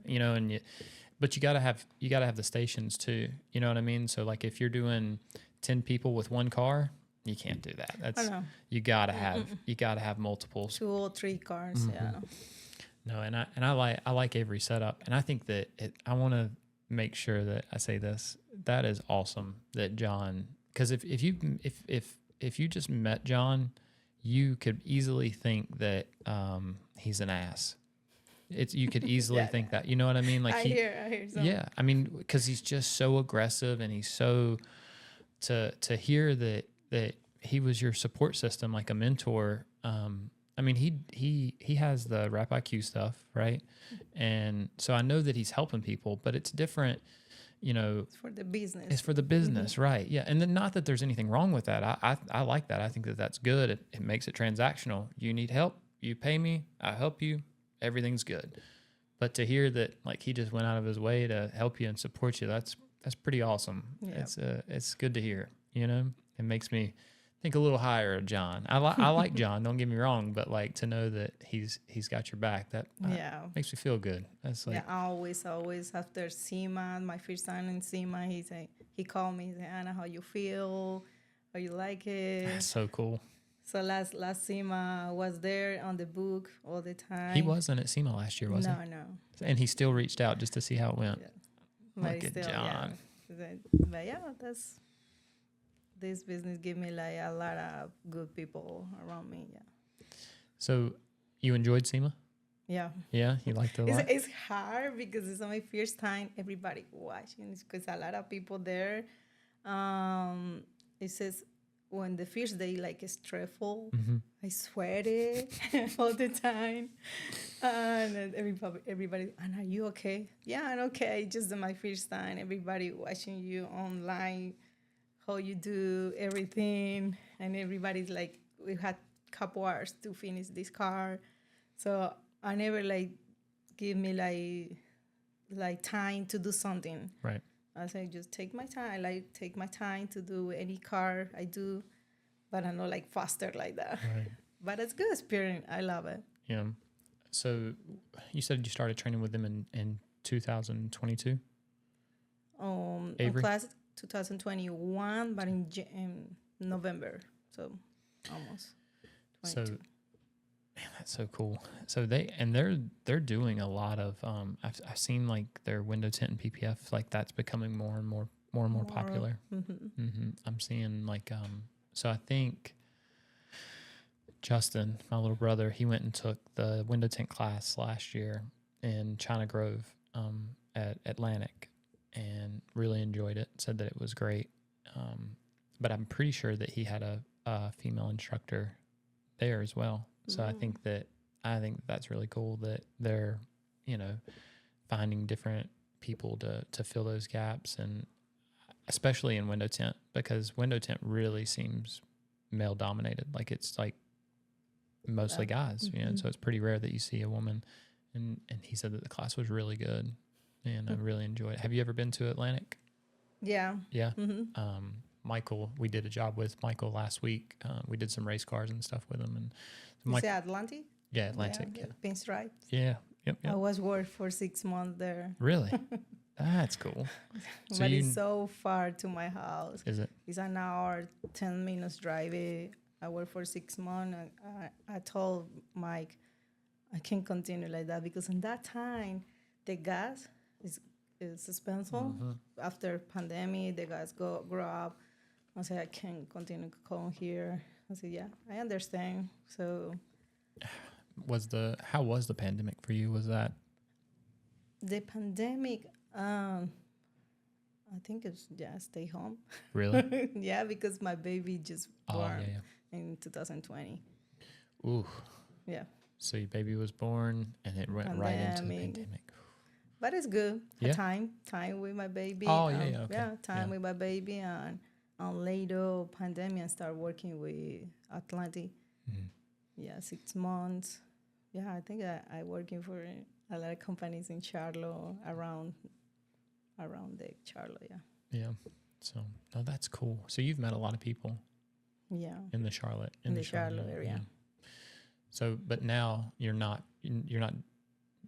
but you got to have the stations too. You know what I mean? So if you're doing 10 people with one car, you can't do that. You got to have multiples. 2 or 3 cars. Mm-hmm. Yeah. No, and I like Avery setup, and I think that I want to make sure that I say this. That is awesome that John, because if you just met John, you could easily think that he's an ass. You could easily think that. You know what I mean? I hear something. Yeah, I mean, because he's just so aggressive, and he's so to hear that he was your support system, like a mentor. I mean, he has the Wrap IQ stuff, right? And so I know that he's helping people, but it's different, It's for the business. It's for the business, right? Yeah, and then not that there's anything wrong with that. I like that. I think that's good. It makes it transactional. You need help, you pay me, I help you, everything's good. But to hear that, he just went out of his way to help you and support you, that's pretty awesome. Yep. It's good to hear. It makes me think a little higher of John. I like John, don't get me wrong, but to know that he's got your back, that makes me feel good. That's always after SEMA, my first time in SEMA, he called me, he said, Anna, how you feel? How you like it? That's so cool. So last SEMA was there on the book all the time. He wasn't at SEMA last year, was he? No. And he still reached out just to see how it went. Yeah. Look at John. But yeah, this business give me like a lot of good people around me. Yeah. So you enjoyed SEMA? Yeah. Yeah, you liked it a lot? It's hard because it's my first time. Everybody watching because a lot of people there. It says when the first day like is stressful. Mm-hmm. I sweated all the time, and then everybody. And are you okay? Yeah, I'm okay. Just my first time. Everybody watching you online, how you do everything, and everybody's like, we had couple hours to finish this car, so I never like give me like time to do something. Right. I say just take my time. I like take my time to do any car I do, but I'm not like faster like that. Right. But it's good experience. I love it. Yeah. So you said you started training with them in 2022? On Avery? class 2021, but in November, so almost 22. So man, that's so cool. So they're doing a lot of I've seen like their window tint and PPF, like that's becoming more and more popular. Mm-hmm. Mm-hmm. I'm seeing like so I think Justin, my little brother, he went and took the window tint class last year in China Grove at Atlantic and really enjoyed it. Said that it was great. But I'm pretty sure that he had a female instructor there as well. So I think that's really cool that they're, finding different people to fill those gaps, and especially in window tint, because window tint really seems male dominated. Like it's like mostly guys, Mm-hmm. so it's pretty rare that you see a woman. And he said that the class was really good, and I really enjoyed it. Have you ever been to Atlantic? Yeah. Yeah. Mm-hmm. Michael, we did a job with Michael last week. We did some race cars and stuff with him. And Is it Atlantic? Yeah, Atlantic. Yeah, pinstripe. Yeah. Yep. I was work for 6 months there. Really? That's cool. So But it's so far to my house. Is it? It's an hour, 10 minutes driving. I worked for 6 months. I told Mike, I can't continue like that because in that time, the gas is expensive. Mm-hmm. After pandemic, the gas grow up. I said, I can't continue to come here. I said, yeah, I understand. So how was the pandemic for you? Was that the pandemic, I think it's stay home. really? Yeah, because my baby just born yeah. in 2020. Ooh. Yeah. So your baby was born and it went right into the pandemic. But it's good. Yeah. Time with my baby. Oh, okay. Yeah, time with my baby. And later, pandemic, I started working with Atlantic. Mm-hmm. Yeah, 6 months. Yeah, I think I working for a lot of companies in Charlotte, around the Charlotte, yeah. Yeah. So, no, that's cool. So you've met a lot of people. Yeah. In the Charlotte. In the Charlotte area. Yeah. So, but now you're not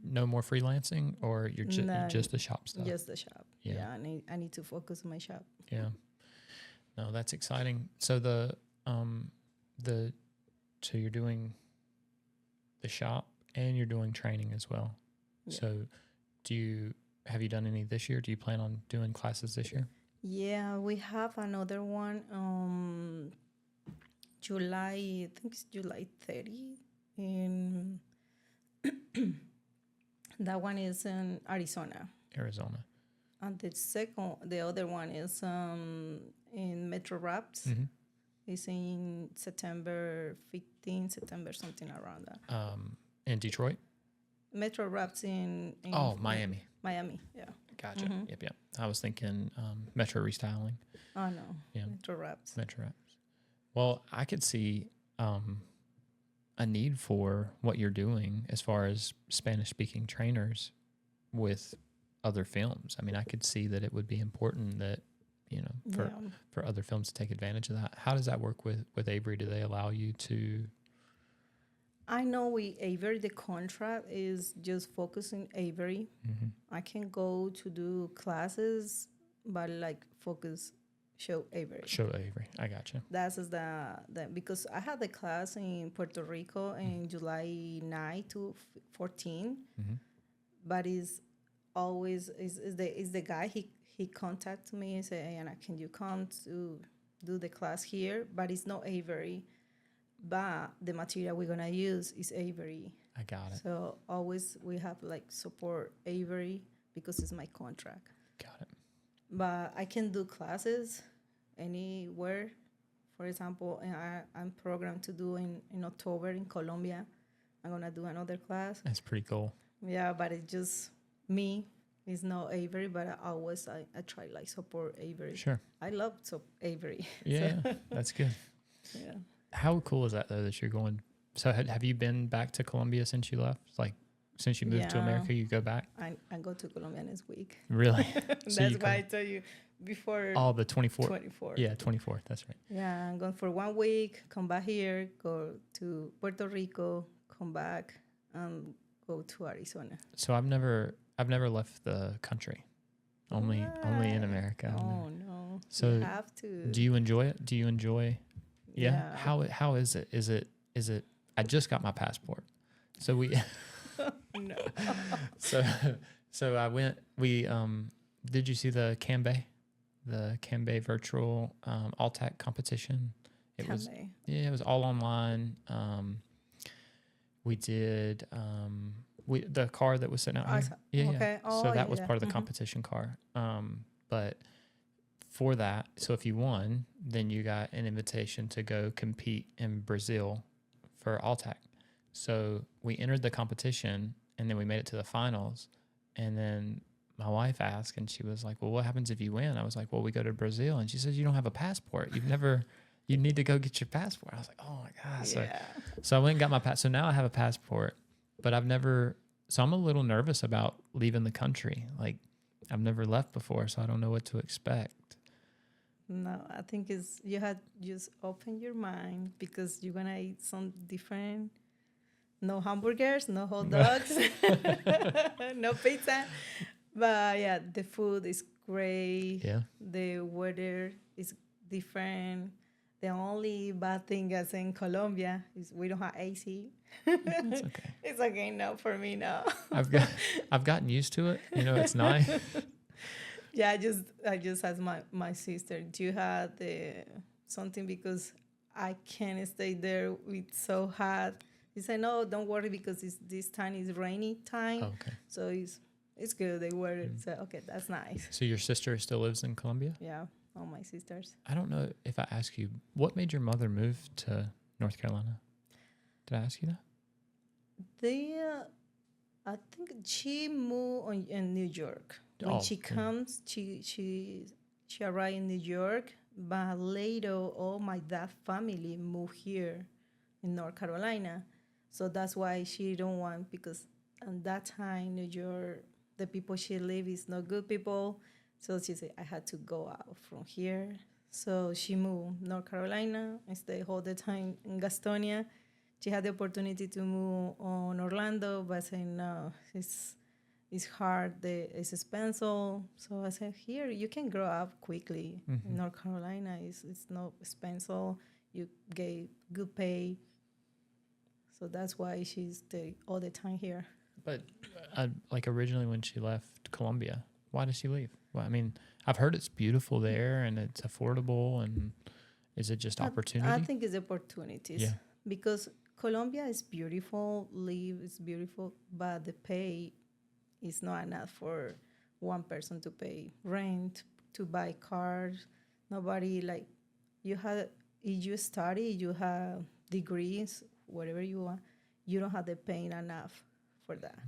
no more freelancing, or you're just the shop stuff? Just the shop. Yeah, I need to focus on my shop. Yeah. No, that's exciting. So so you're doing the shop and you're doing training as well. Yeah. So have you done any this year? Do you plan on doing classes this year? Yeah, we have another one July, I think it's July 30. In that one is in Arizona. And the other one is in Metro Wraps. Mm-hmm. It's in September 15, something around that. In Detroit? Metro Wraps in Miami. Miami, yeah. Gotcha. Mm-hmm. Yep. I was thinking Metro Restyling. Oh, no. Yeah. Metro Wraps. Well, I could see a need for what you're doing as far as Spanish-speaking trainers with other films. I mean, I could see that it would be important that, for other films to take advantage of that. How does that work with Avery? Do they allow you to? I know with Avery, the contract is just focusing Avery. Mm-hmm. I can go to do classes, but show Avery. I gotcha. That's the because I had the class in Puerto Rico in July 9 to 14, mm-hmm. but it's always is the guy. He contacts me and say, hey, Anna, can you come to do the class here? But it's not Avery. But the material we're gonna use is Avery. I got it. So always we have like support Avery because it's my contract. Got it. But I can do classes anywhere. For example, I'm programmed to do in October in Colombia. I'm gonna do another class. That's pretty cool. Yeah, but it's just me. It's not Avery, but I try like support Avery. Sure. I love Avery. Yeah, that's good. Yeah. How cool is that though that you're going? So have you been back to Colombia since you left? Like since you moved to America, you go back? I go to Colombia next week. Really? That's why I tell you before. Oh, the 24th. 24th. Yeah, 24th. That's right. Yeah, I'm going for 1 week, come back here, go to Puerto Rico, come back, and go to Arizona. So I've never left the country. Only in America. Oh no. So you have to. do you enjoy it? Do you enjoy? Yeah. Yeah. How is it? Is it? I just got my passport, so we. No. So I went. We did you see the Cambay virtual ALTAC competition? It was all online. We did the car that was sitting out here. Okay. Oh, so that was part of the competition car. But for that, so if you won, then you got an invitation to go compete in Brazil for ALTAC. So we entered the competition, and then we made it to the finals. And then my wife asked, and she was like, well, what happens if you win? I was like, well, we go to Brazil. And she says, you don't have a passport. You need to go get your passport. I was like, oh my gosh. Yeah. So I went and got my passport. So now I have a passport, but so I'm a little nervous about leaving the country. Like I've never left before, so I don't know what to expect. No, I think you had just open your mind because you're gonna eat some different. No hamburgers, no hot dogs, no pizza. But yeah, the food is great. Yeah. The weather is different. The only bad thing as in Colombia is we don't have AC. It's okay. It's okay now for me now. I've gotten used to it. It's nice. Yeah, I just asked my sister, do you have something because I can't stay there with so hot. He said, no, don't worry because this time is rainy time. Oh, okay. So it's good. They wear it. So, okay, that's nice. So your sister still lives in Colombia? Yeah, all my sisters. I don't know if I ask you, what made your mother move to North Carolina? Did I ask you that? I think she moved in New York. When she comes, she arrived in New York, but later all my dad's family moved here in North Carolina. So that's why she don't want, because at that time, New York, the people she live is not good people. So she said, I had to go out from here. So she moved North Carolina and stayed all the time in Gastonia. She had the opportunity to move on Orlando, but I said, no, it's hard, it's expensive. So I said, here, you can grow up quickly. Mm-hmm. In North Carolina, it's not expensive. You get good pay. So that's why she stay all the time here. But like originally when she left Colombia, why did she leave? Well, I mean, I've heard it's beautiful there and it's affordable. And is it just opportunity? I think it's opportunities. Yeah. Because Colombia is beautiful, live is beautiful, but the pay is not enough for one person to pay rent, to buy cars. Nobody like if you study, you have degrees, whatever you want, you don't have the pay enough for that.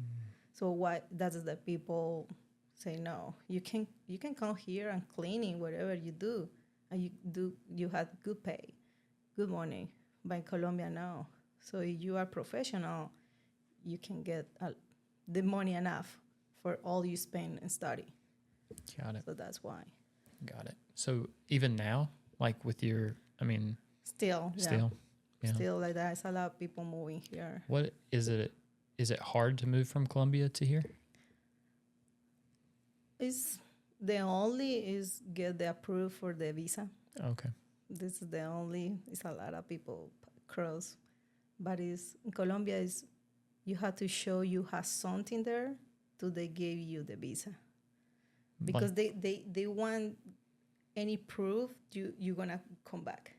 So why that's the people say no. You can come here and cleaning whatever you do, and you have good pay, good money. But in Colombia, no. So if you are professional, you can get the money enough for all you spend and study. Got it. So that's why. Got it. So even now, like with your, I mean, still, yeah. Still like that. It's a lot of people moving here. What is it? Is it hard to move from Colombia to here? It's the only is get the approved for the visa. Okay. This is the only. It's a lot of people cross, but in Colombia is you have to show you have something there do they give you the visa? Because they want any proof you're gonna come back.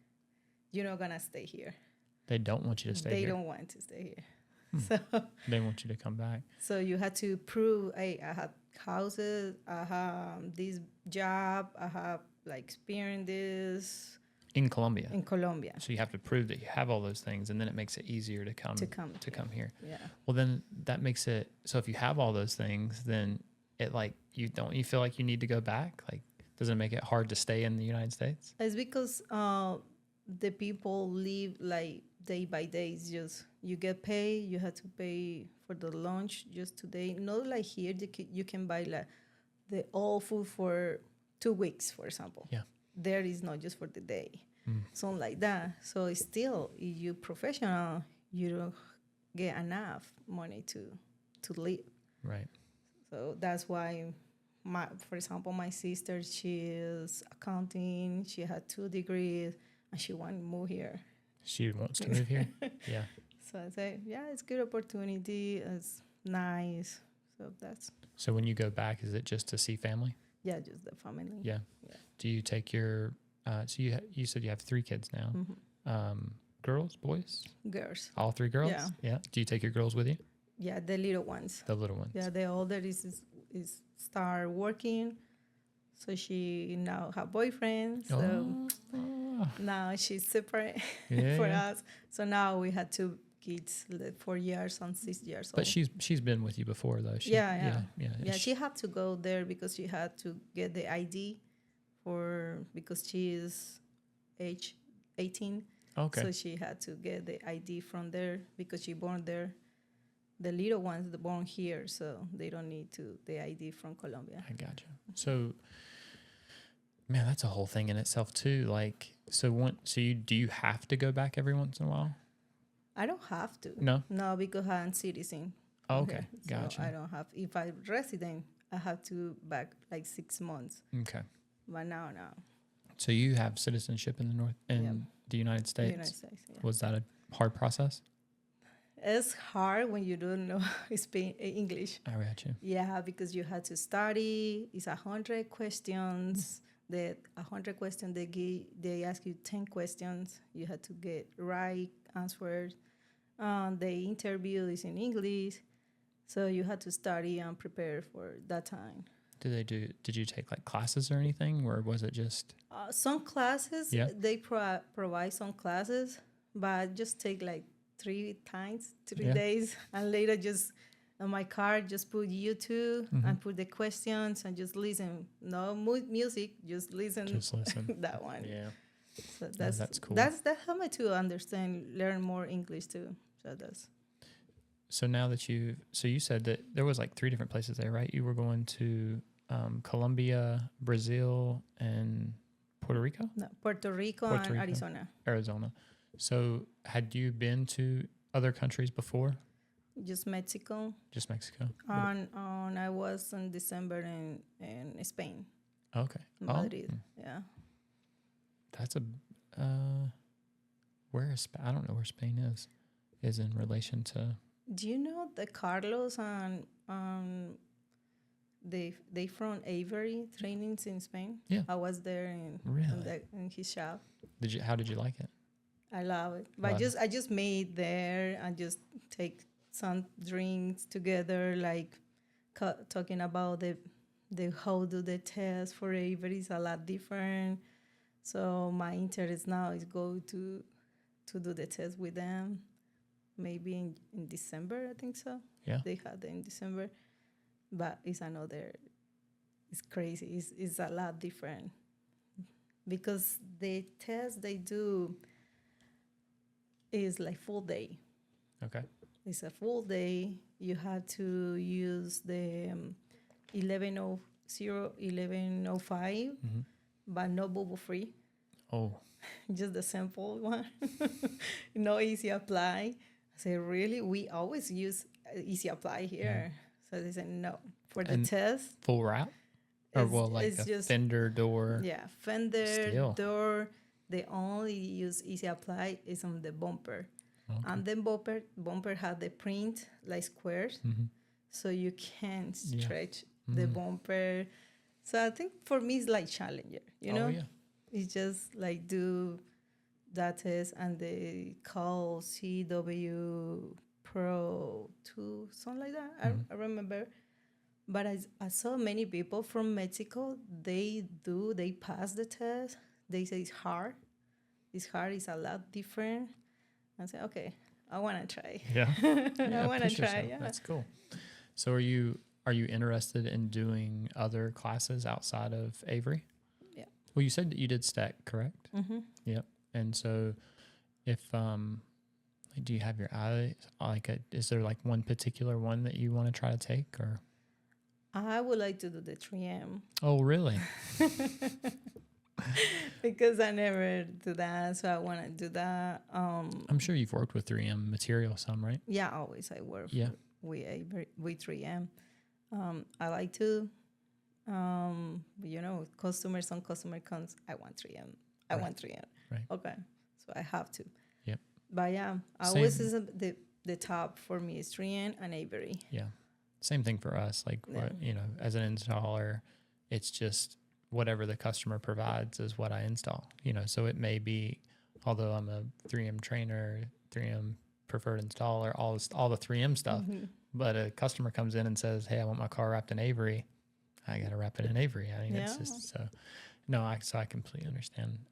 You're not gonna stay here. They don't want you to stay They here. don't want to stay here. So They want you to come back. so you had to prove, hey, I have houses, I have this job, I have like experience In Colombia. in Colombia So you have to prove that you have all those things, and then it makes it easier to come here. Yeah. Well, then that makes it so if you have all those things, then it like you feel like you need to go back? Like, does it make it hard to stay in the United States? It's because the people live like day by day. It's just you get paid, you have to pay for the lunch just today. Not like here, you can buy like the all food for 2 weeks, for example. Yeah. There is not just for the day, something like that. So it's still, if you're professional, you don't get enough money to live. Right. So that's why, for example, my sister, she is accounting. She had 2 degrees, and she wanted to move here. She wants to move here? Yeah. So I say, yeah, it's a good opportunity. It's nice. So that's... So when you go back, is it just to see family? Yeah, just the family. Yeah. Yeah. Do you take your... so you said you have 3 kids now. Mm-hmm. Girls, boys? Girls. All 3 girls? Yeah. Do you take your girls with you? Yeah, the little ones. The little ones. Yeah, the older is start working. So she now have boyfriend. So now she's separate for us. So now we had 2 kids, 4 years and 6 years old. But she's been with you before though. Yeah. She had to go there because she had to get the ID because she is age 18. Okay. So she had to get the ID from there because she born there. The little ones are born here, so they don't need the ID from Colombia. I gotcha. So, man, that's a whole thing in itself too. Like, do you have to go back every once in a while? I don't have to. No, because I'm citizen. Oh, okay, gotcha. So I don't have. If I'm resident, I have to back like 6 months. Okay. But now. So you have citizenship in the United States. United States. Yeah. Was that a hard process? It's hard when you don't know English. I got you. Yeah, because you had to study. It's 100 questions. The 100 questions they ask you 10 questions. You had to get right answers. The interview is in English, so you had to study and prepare for that time. Did you take like classes or anything, or was it just some classes? Yeah. They provide some classes, but just take like 3 days, and later just on my card just put YouTube and put the questions and just listen. No music, just listen. That one. Yeah. So that's cool. That helped me to learn more English too. So that's. So now that you said that there was like 3 different places there, right? You were going to Colombia, Brazil, and Puerto Rico? No, Puerto Rico and Arizona. Arizona. So had you been to other countries before? Just Mexico. Just Mexico. And I was in December in Spain. Okay. Madrid. Yeah. That's where is I don't know where Spain is in relation to. Do you know the Carlos and they from Avery trainings in Spain? Yeah. I was there in his shop. How did you like it? I love it. But I just made there and just take some drinks together, like talking about the how do the test for Avery is a lot different. So my interest now is go to do the test with them. Maybe in December, I think so. Yeah. They had it in December. But it's crazy. It's a lot different. Because the test they do is like full day. Okay. It's a full day. You have to use the 1105, but no bubble free. Oh. Just the simple one. No easy apply. I said, really? We always use easy apply here. Yeah. So they said, no. For the test. Full wrap? Or like a just, fender, door? Yeah, fender, door. They only use easy apply is on the bumper. Okay. And then bumper had the print like squares. so you can Yeah. stretch the Mhm. bumper. So I think for me it's like challenger, you Oh know? yeah. It's just like do that test and they call CW Pro 2, something like that. Mhm. I remember. But I saw many people from Mexico, they pass the test. They say it's hard. It's hard, it's a lot different. I say, okay, I want to try. Yeah. I Yeah. want to Push try, yourself. yeah. That's cool. So are you interested in doing other classes outside of Avery? Yeah. Well, you said that you did stack, correct? Mm-hmm. Yep. And so if like, do you have your eyes like is there like one particular one that you want to try to take or? I would like to do the 3M Oh, really? because I never do that, so I want to do that. I'm sure you've worked with 3M material some, right? Yeah, always I work Yeah. with 3M. I like to, you know, some customer comes, I want 3M. I Right. want 3M. Right. Okay, so I have to. Yep. But yeah, always is the top for me is 3M and Avery. Yeah. Same thing for us. Like, what, you know, as an installer, it's just whatever the customer provides is what I install, you know. So it may be, although I'm a 3M trainer, 3M preferred installer, all the 3M stuff, but a customer comes in and says, hey, I want my car wrapped in Avery. I got to wrap it in Avery. I mean, it's just so, no, I completely understand.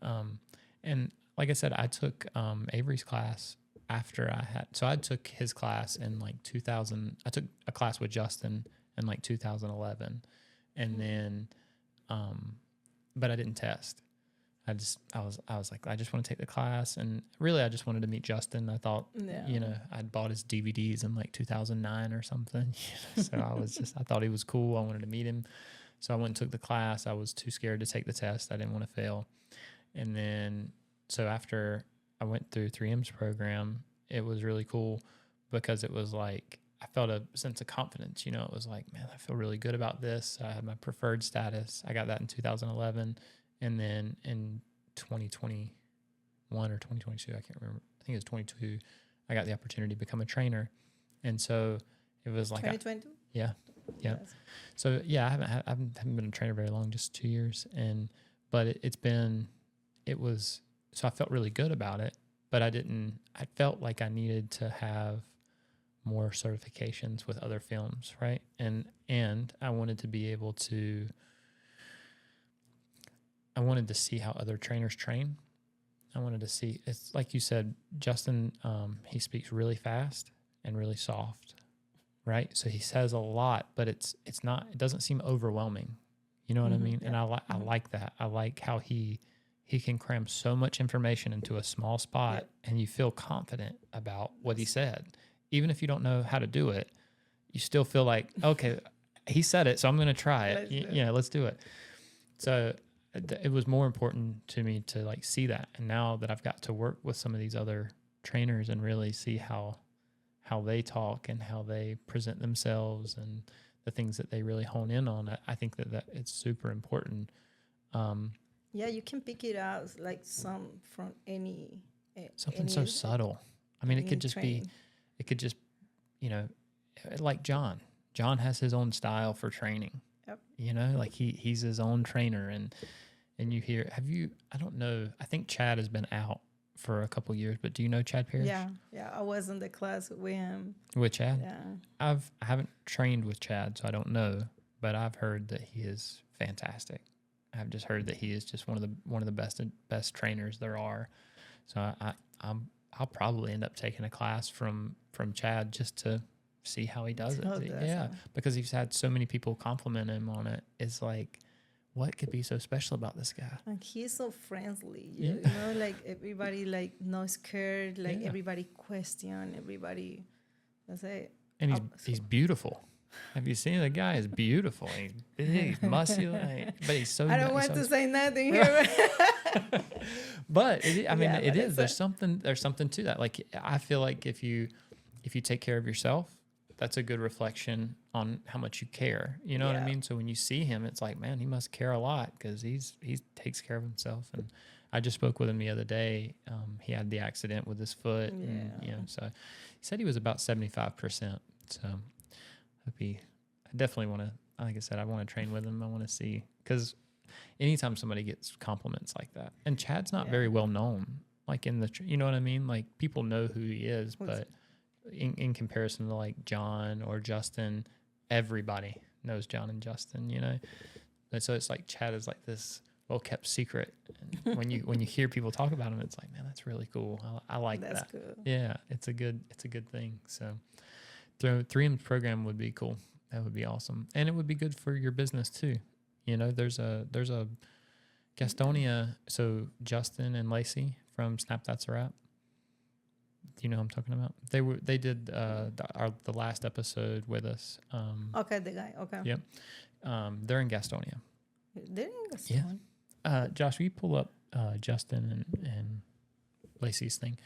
And like I said, I took Avery's class after I took his class in like 2000. I took a class with Justin in like 2011, and then, but I didn't test. I was like, I just want to take the class, and really, I just wanted to meet Justin. I thought, you know, I'd bought his DVDs in like 2009 or something, so I thought he was cool. I wanted to meet him, so I went and took the class. I was too scared to take the test. I didn't want to fail, and then so after I went through 3M's program, it was really cool because it was like I felt a sense of confidence. You know, it was like, man, I feel really good about this. I had my preferred status. I got that in 2011. And then in 2021 or 2022, I can't remember. I think it was 22. I got the opportunity to become a trainer. And so it was like 2022? Yeah. Yes. So yeah, I haven't been a trainer very long, just 2 years. But so I felt really good about it, but I felt like I needed to have more certifications with other films, right? And I wanted to be able to, I wanted to see how other trainers train. I wanted to see, it's like you said, Justin, he speaks really fast and really soft, right? So he says a lot, but it doesn't seem overwhelming. You know what I mean? Yeah. And I like that. I like how he can cram so much information into a small spot, and you feel confident about what he said. Even if you don't know how to do it, you still feel like, okay, he said it, so I'm going to try it. Let's do it. So it was more important to me to like see that. And now that I've got to work with some of these other trainers and really see how they talk and how they present themselves and the things that they really hone in on, I think that it's super important. Yeah, you can pick it out like some from something so subtle. I mean, it could just be, you know, like John. John has his own style for training. Yep. You know, like he's his own trainer, and you hear, I don't know, I think Chad has been out for a couple of years, but do you know Chad Parrish? Yeah, I was in the class with him. With Chad? Yeah. I haven't trained with Chad, so I don't know, but I've heard that he is fantastic. I've just heard that he is just one of the best trainers there are. So I'll probably end up taking a class from Chad just to see how he does it. Because he's had so many people compliment him on it. It's like, what could be so special about this guy? And he's so friendly, you know, like everybody like not scared, like everybody question, everybody. That's it. And he's beautiful. Have you seen the guy? Is beautiful. He's big, he's muscular, but he's so. I don't want to say nothing here, but it is. There's something to that. Like I feel like if you take care of yourself, that's a good reflection on how much you care. You know what I mean? So when you see him, it's like, man, he must care a lot because he takes care of himself. And I just spoke with him the other day. He had the accident with his foot, and so he said he was about 75%. So I definitely want to, like I said, I want to train with him. I want to see, because anytime somebody gets compliments like that, and Chad's not very well known, like in the, you know what I mean? Like people know who he is, but in comparison to like John or Justin, everybody knows John and Justin, you know? And so it's like Chad is like this well kept secret. And when you hear people talk about him, it's like, man, that's really cool. I like That's that. good. Yeah, it's a good thing. So 3M's program would be cool. That would be awesome. And it would be good for your business too. You know, there's a Gastonia. So Justin and Lacey from Snap That's a Wrap. Do you know who I'm talking about? They did the last episode with us. Okay, the guy. Okay. Yep. They're in Gastonia. They're in Gastonia. Yeah. Josh, will you pull up Justin and Lacey's thing?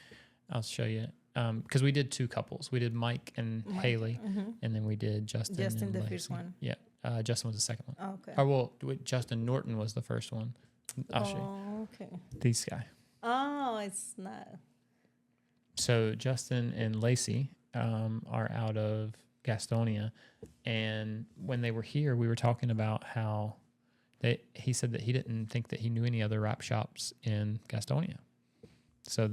I'll show you. Because we did 2 couples. We did Mike and Haley, and then we did Justin. Justin, and the Lacey. first one. Yeah. Justin was the second one. Oh, okay. Or well, Justin Norton was the first one. I'll show you. Okay. These guy. Oh, it's not. So Justin and Lacey are out of Gastonia, and when they were here, we were talking about how he said that he didn't think that he knew any other wrap shops in Gastonia. So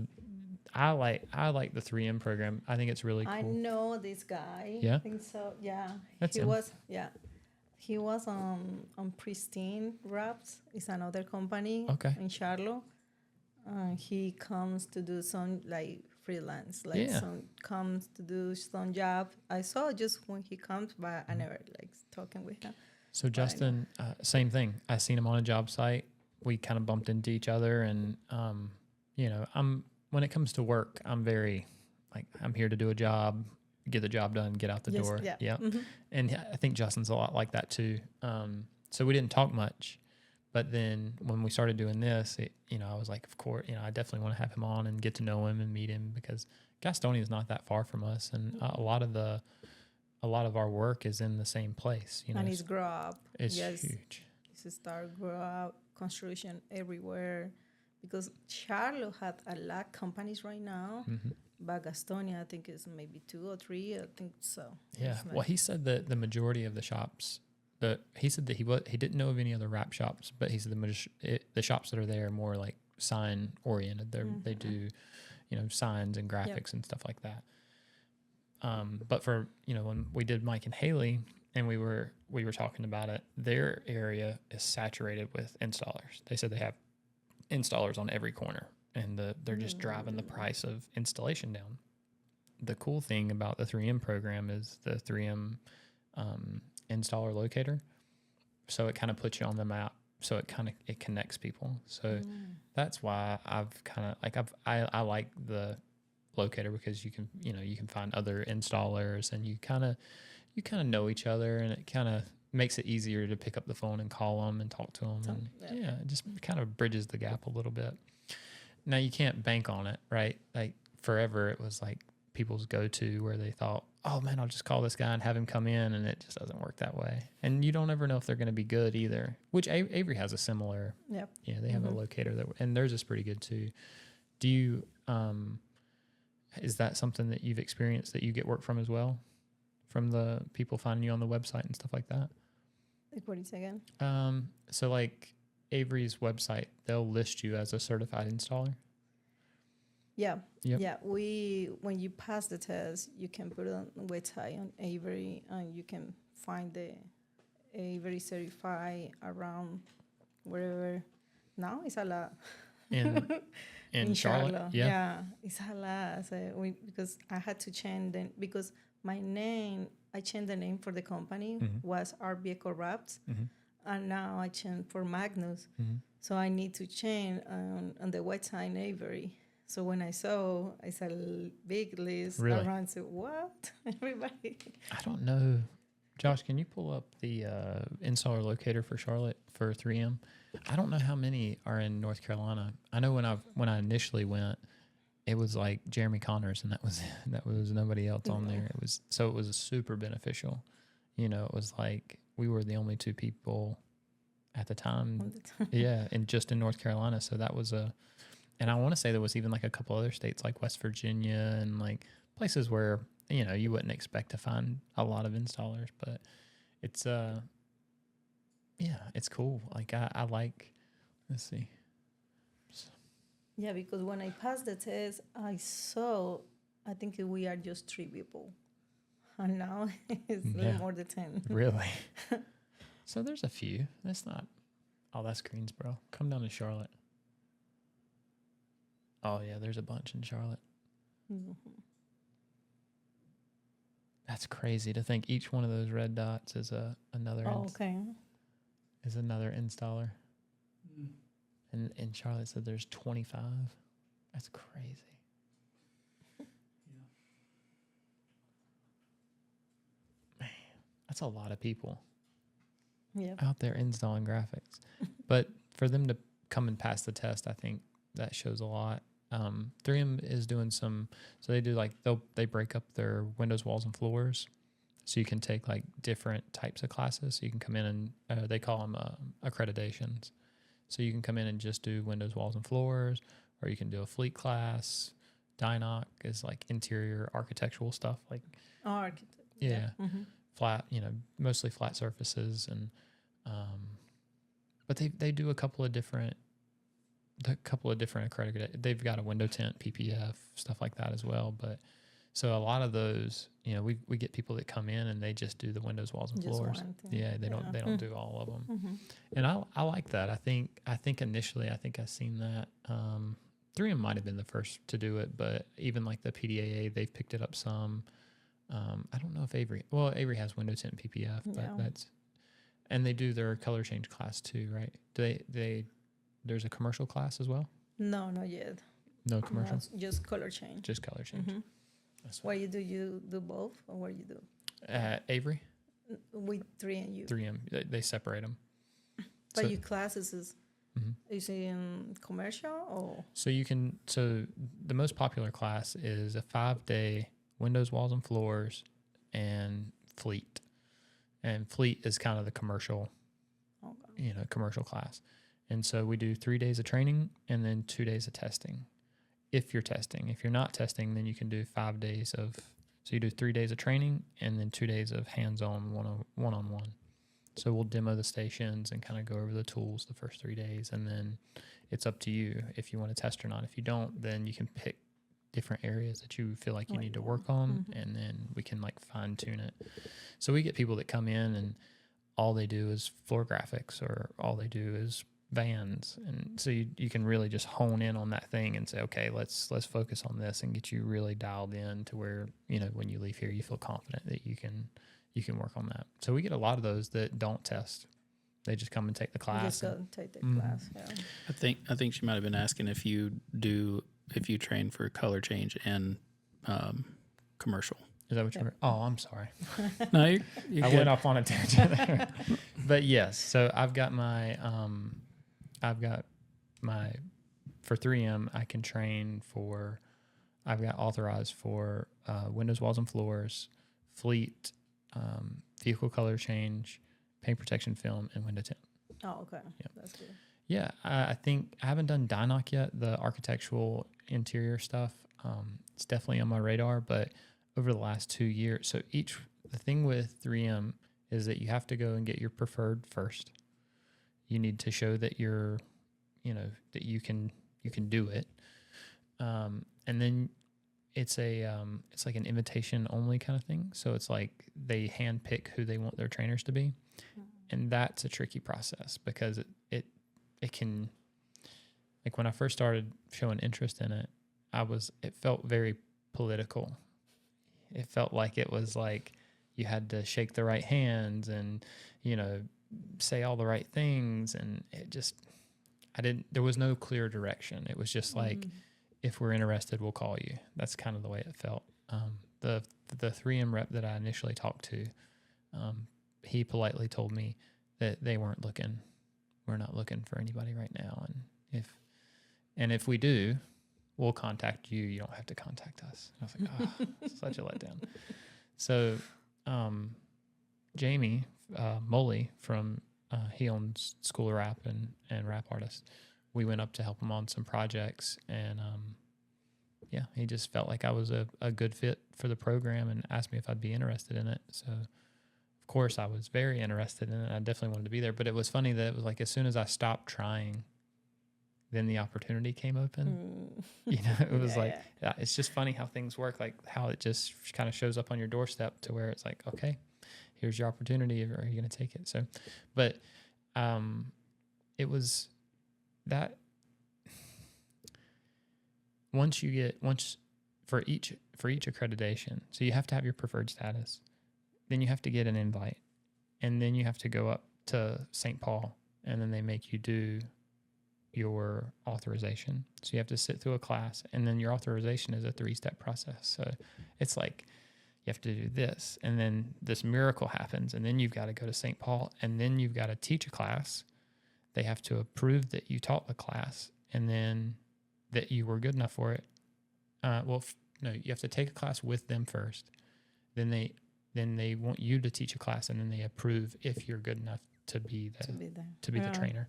I like the 3M program. I think it's really cool. I know this guy. Yeah? I think so. Yeah. That's he him. was. Yeah. He was on Pristine Wraps. It's another company. Okay. In Charlotte. He comes to do some like freelance, like comes to do some job. I saw just when he comes, but I never like talking with him. So Justin, same thing. I seen him on a job site. We kind of bumped into each other, and you know, when it comes to work, I'm very like I'm here to do a job, get the job done, get out the door. Yeah. Mm-hmm. And I think Justin's a lot like that too. So we didn't talk much. But then when we started doing this, you know, I was like, of course, you know, I definitely want to have him on and get to know him and meet him, because Gastonia is not that far from us, and a lot of our work is in the same place. You know, and it's grow up. It's huge. It's start grow up construction everywhere, because Charlotte had a lot of companies right now, but Gastonia I think is maybe 2 or 3. I think so. Yeah. Well, he said that the majority of the shops. He said that he didn't know of any other wrap shops, but he said the shops that are there are more like sign oriented. They do, you know, signs and graphics and stuff like that. But for, you know, when we did Mike and Haley and we were talking about it, their area is saturated with installers. They said they have installers on every corner, and they're just driving the price of installation down. The cool thing about the 3M program is the 3M installer locator, so it kind of puts you on the map, so it connects people. So that's why I like the locator, because you can find other installers, and you kind of know each other, and it kind of makes it easier to pick up the phone and call them and talk to them, and it just kind of bridges the gap a little bit. Now you can't bank on it, right? Like forever it was like people's go-to, where they thought, oh man, I'll just call this guy and have him come in, and it just doesn't work that way. And you don't ever know if they're going to be good either, which Avery has a similar, they have a locator and theirs is pretty good too. Do you, is that something that you've experienced that you get work from as well? From the people finding you on the website and stuff like that? Like what do you say again? So like Avery's website, they'll list you as a certified installer. Yeah. Yep. Yeah. When you pass the test, you can put it on the website on Avery, and you can find the Avery certified around wherever. Now it's a lot. In Charlotte. Yeah, it's a lot. So because I had to change because my name, I changed the name for the company was RBECO Wraps, and now I changed for Magnus. So I need to change on the website in Avery. So when I saw, it's a big list around. So what? Everybody. I don't know. Josh, can you pull up the installer locator for Charlotte for 3M? I don't know how many are in North Carolina. I know when I initially went, it was like Jeremy Connors, and that was nobody else on there. It was super beneficial. You know, it was like we were the only 2 people at the time. Yeah, and just in North Carolina. So that was and I want to say there was even like a couple other states like West Virginia and like places where you wouldn't expect to find a lot of installers, but it's it's cool. Like I like, let's see. Yeah, because when I passed the test, I think we are just 3 people. And now it's more than 10. Really? So there's a few. That's not, oh, that's Greensboro. Come down to Charlotte. Oh, yeah, there's a bunch in Charlotte. Mm-hmm. That's crazy to think each one of those red dots is another is another installer. Mm. And in Charlotte said there's 25. That's crazy. Man, that's a lot of people out there installing graphics. But for them to come and pass the test, I think that shows a lot. 3M is doing some, so they do they break up their windows, walls, and floors. So you can take like different types of classes. So you can come in and they call them accreditations. So you can come in and just do windows, walls, and floors, or you can do a fleet class. Dynoc is like interior architectural stuff, like flat, mostly flat surfaces, and but they do a couple of different accredited. They've got a window tint, PPF, stuff like that as well. But so a lot of those, we get people that come in and they just do the windows, walls, and floors. They don't do all of them. Mm-hmm. And I like that. I think initially I seen that. 3M might have been the first to do it, but even like the PDAA, they've picked it up some. I don't know if Avery has window tint and PPF, but and they do their color change class too, right? Do they there's a commercial class as well? No, not yet. No commercial? No, just color change. Just color change. Mm-hmm. Where you do both, or where you do? Avery? With 3M. 3M. They separate them. But your classes is in commercial or? So the most popular class is a 5-day windows, walls, and floors and fleet. And fleet is kind of the commercial, commercial class. And so we do 3 days of training and then 2 days of testing. If you're testing. If you're not testing, then you can do 5 days so you do 3 days of training and then 2 days of hands-on one-on-one. So we'll demo the stations and kind of go over the tools the first 3 days. And then it's up to you if you want to test or not. If you don't, then you can pick different areas that you feel like you need to work on, and then we can like fine tune it. So we get people that come in and all they do is floor graphics, or all they do is vans, and so you can really just hone in on that thing and say, okay, let's focus on this and get you really dialed in to where when you leave here you feel confident that you can work on that. So we get a lot of those that don't test; they just come and take the class. Just go and take the class. Yeah. I think she might have been asking if you train for color change and commerall. Is that what you're? Oh, I'm sorry. No, you're I good. went off on a tangent. But yes, so I've got my for 3M. I can train for. I've got authorized for windows, walls, and floors, fleet, vehicle color change, paint protection film, and window tint. Oh, okay. Yeah. That's good. Yeah, I think I haven't done Dynoc yet, the architectural interior stuff. It's definitely on my radar, but over the last 2 years, so the thing with 3M is that you have to go and get your preferred first. You need to show that you're, that you can do it. And then it's like an invitation only kind of thing. So it's like they hand pick who they want their trainers to be. And that's a tricky process because it can, like when I first started showing interest in it, it felt very political. It felt like it was like you had to shake the right hands and, say all the right things. And there was no clear direction. It was just like, if we're interested, we'll call you. That's kind of the way it felt. The 3M rep that I initially talked to, he politely told me that they weren't looking. We're not looking for anybody right now. And if we do, we'll contact you. You don't have to contact us. I was like, oh, such a letdown. So, Jamie Moley from he owns School of Wrap and Wrap Artist. We went up to help him on some projects, and yeah, he just felt like I was a good fit for the program and asked me if I'd be interested in it. So, of course, I was very interested in it. I definitely wanted to be there. But it was funny that it was like as soon as I stopped trying, then the opportunity came open. You know, it was yeah, it's just funny how things work, like how it just kind of shows up on your doorstep to where it's like, okay, here's your opportunity. Are you going to take it? So, but it was that once for each accreditation, so you have to have your preferred status, then you have to get an invite, and then you have to go up to St. Paul, and then they make you do your authorization. So you have to sit through a class, and then your authorization is a 3-step process. So it's like you have to do this, and then this miracle happens, and then you've got to go to St. Paul, and then you've got to teach a class. They have to approve that you taught the class, and then that you were good enough for it. No, you have to take a class with them first. Then they want you to teach a class, and then they approve if you're good enough to be the trainer.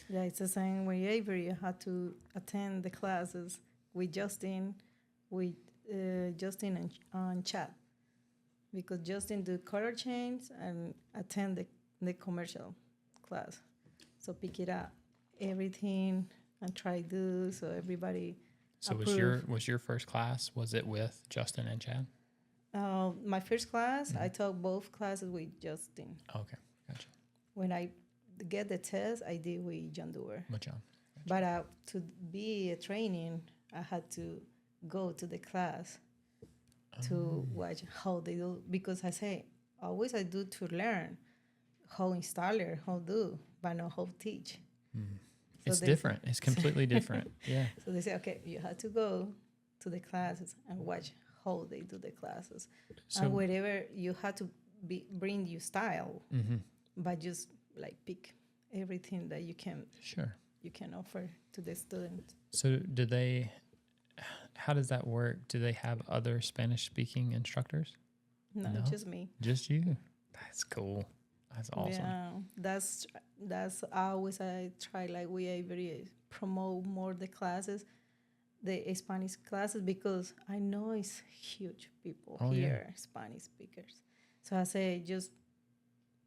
Yeah, it's the same with Avery. You had to attend the classes with Justin and Chad, because Justin do color change and attend the commercial class. So pick it up, everything, and try do so everybody. So approve. was your first class? Was it with Justin and Chad? My first class, I took both classes with Justin. Okay, gotcha. When I get the test, I did with John Doer. With John. Gotcha. But to be a training, I had to go to the class to watch how they do, because I say always I do to learn how installer, how do, but not how teach. So it's different. It's completely different. Yeah. So they say, okay, you have to go to the classes and watch how they do the classes. So, and wherever you have to bring your style, but just like pick everything that you can offer to the students. So how does that work? Do they have other Spanish speaking instructors? No, just me. Just you? That's cool. That's awesome. Yeah, that's always I try, like we Avery promote more the classes, the Spanish classes, because I know it's huge people here, Spanish speakers. So I say just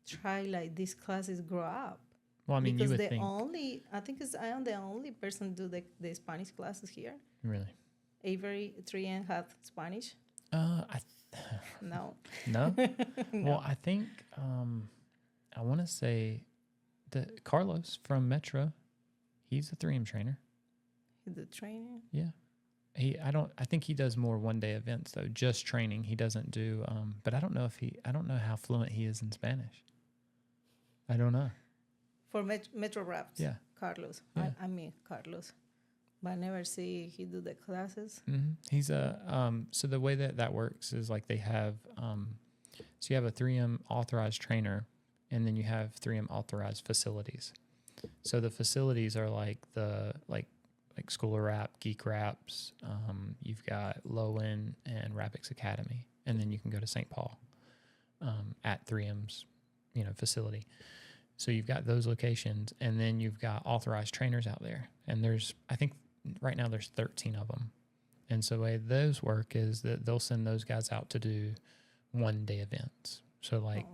try like these classes grow up. Well, I mean, because you would think. I am the only person do the Spanish classes here. Really? Avery 3M have Spanish? No. No? Well, I think I want to say that Carlos from Metro, he's a 3M trainer. He's a trainer? Yeah. I think he does more one-day events though, just training. He doesn't do but I don't know how fluent he is in Spanish. I don't know. For Metro Wraps? Yeah. Carlos. Yeah. I mean Carlos. But I never see he do the classes. Mm-hmm. He's so the way that works is like they have so you have a 3M authorized trainer, and then you have 3M authorized facilities. So the facilities are like School of Wrap, Geek Wraps. You've got Lowen and Wrapix Academy, and then you can go to St. Paul at 3M's facility. So you've got those locations, and then you've got authorized trainers out there, and I think right now there's 13 of them. And so the way those work is that they'll send those guys out to do one-day events. So I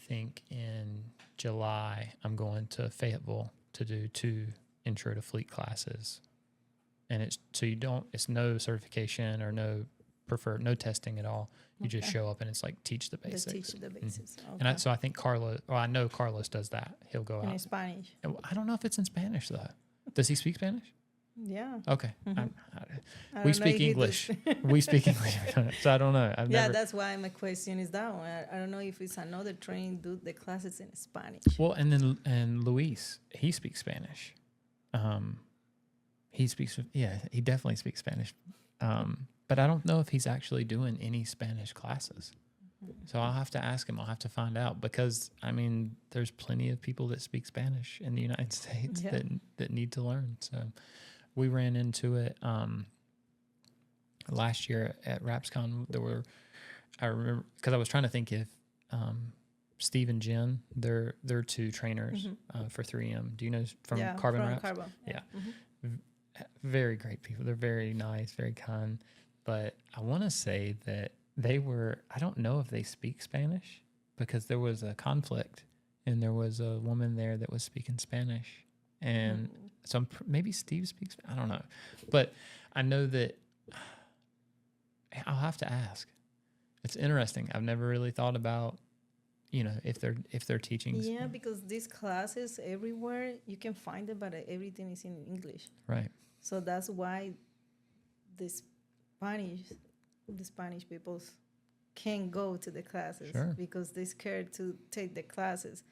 think in July I'm going to Fayetteville to do 2 intro to fleet classes, and it's no certification or no testing at all. You just show up and it's like teach the basics. Just teach the basics. Okay. And so I think I know Carlos does that. He'll go out in Spanish. I don't know if it's in Spanish though. Does he speak Spanish? Yeah. Okay. Mm-hmm. We speak English. We speak English. So I don't know. That's why my question is that one. I don't know if it's another training do the classes in Spanish. Well, and Luis, he speaks Spanish. He definitely speaks Spanish. But I don't know if he's actually doing any Spanish classes. So I'll have to ask him. I'll have to find out, because I mean, there's plenty of people that speak Spanish in the United States that need to learn. So we ran into it last year at RapsCon. I remember, because I was trying to think if Steve and Jen, they're 2 trainers for 3M. Do you know from Carbon Wraps? Carbon. Yeah. very great people. They're very nice, very kind. But I want to say that they were, I don't know if they speak Spanish because there was a conflict and there was a woman there that was speaking Spanish. And so maybe Steve speaks, I don't know. But I know that I'll have to ask. It's interesting. I've never really thought about, you know, if they're teaching. Yeah, because these classes everywhere you can find it, but everything is in English. Right. So that's why the Spanish people can't go to the classes because they're scared to take the classes.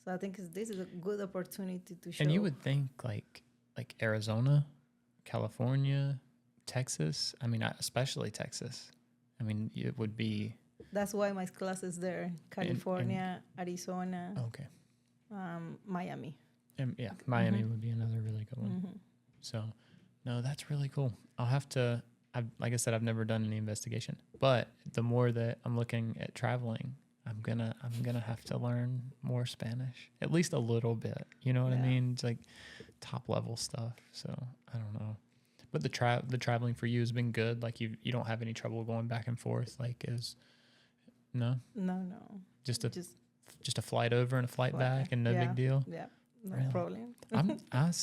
So I think this is a good opportunity to show. And you would think like Arizona, California, Texas. I mean, especially Texas. I mean, it would be. That's why my classes there: California, Arizona, okay, Miami. And yeah, Miami would be another really good one. So, no, that's really cool. I'll have to. Like I said, I've never done any investigation, but the more that I'm looking at traveling, I'm gonna have to learn more Spanish, at least a little bit. You know what I mean? It's like top level stuff. So I don't know. But the traveling for you has been good. Like you don't have any trouble going back and forth. Like no. Just a flight over and a flight back and no big deal. Yeah, no Really? problem.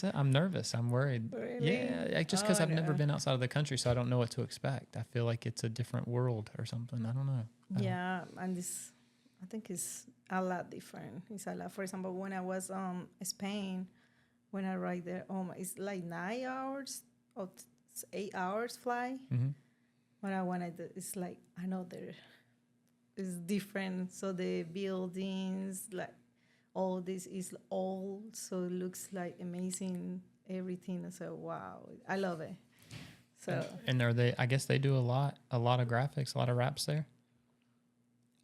I'm nervous. I'm worried. Really? Yeah, just because I've never been outside of the country, so I don't know what to expect. I feel like it's a different world or something. I don't know. And this, I think it's a lot different. It's a lot. For example, when I was Spain, when I arrived there, it's like 9 hours or 8 hours fly. When I wanted, it's like another. It's different. So the buildings, like all this is old, so it looks like amazing. Everything. So wow, I love it. So and are they? I guess they do a lot of graphics, a lot of wraps there.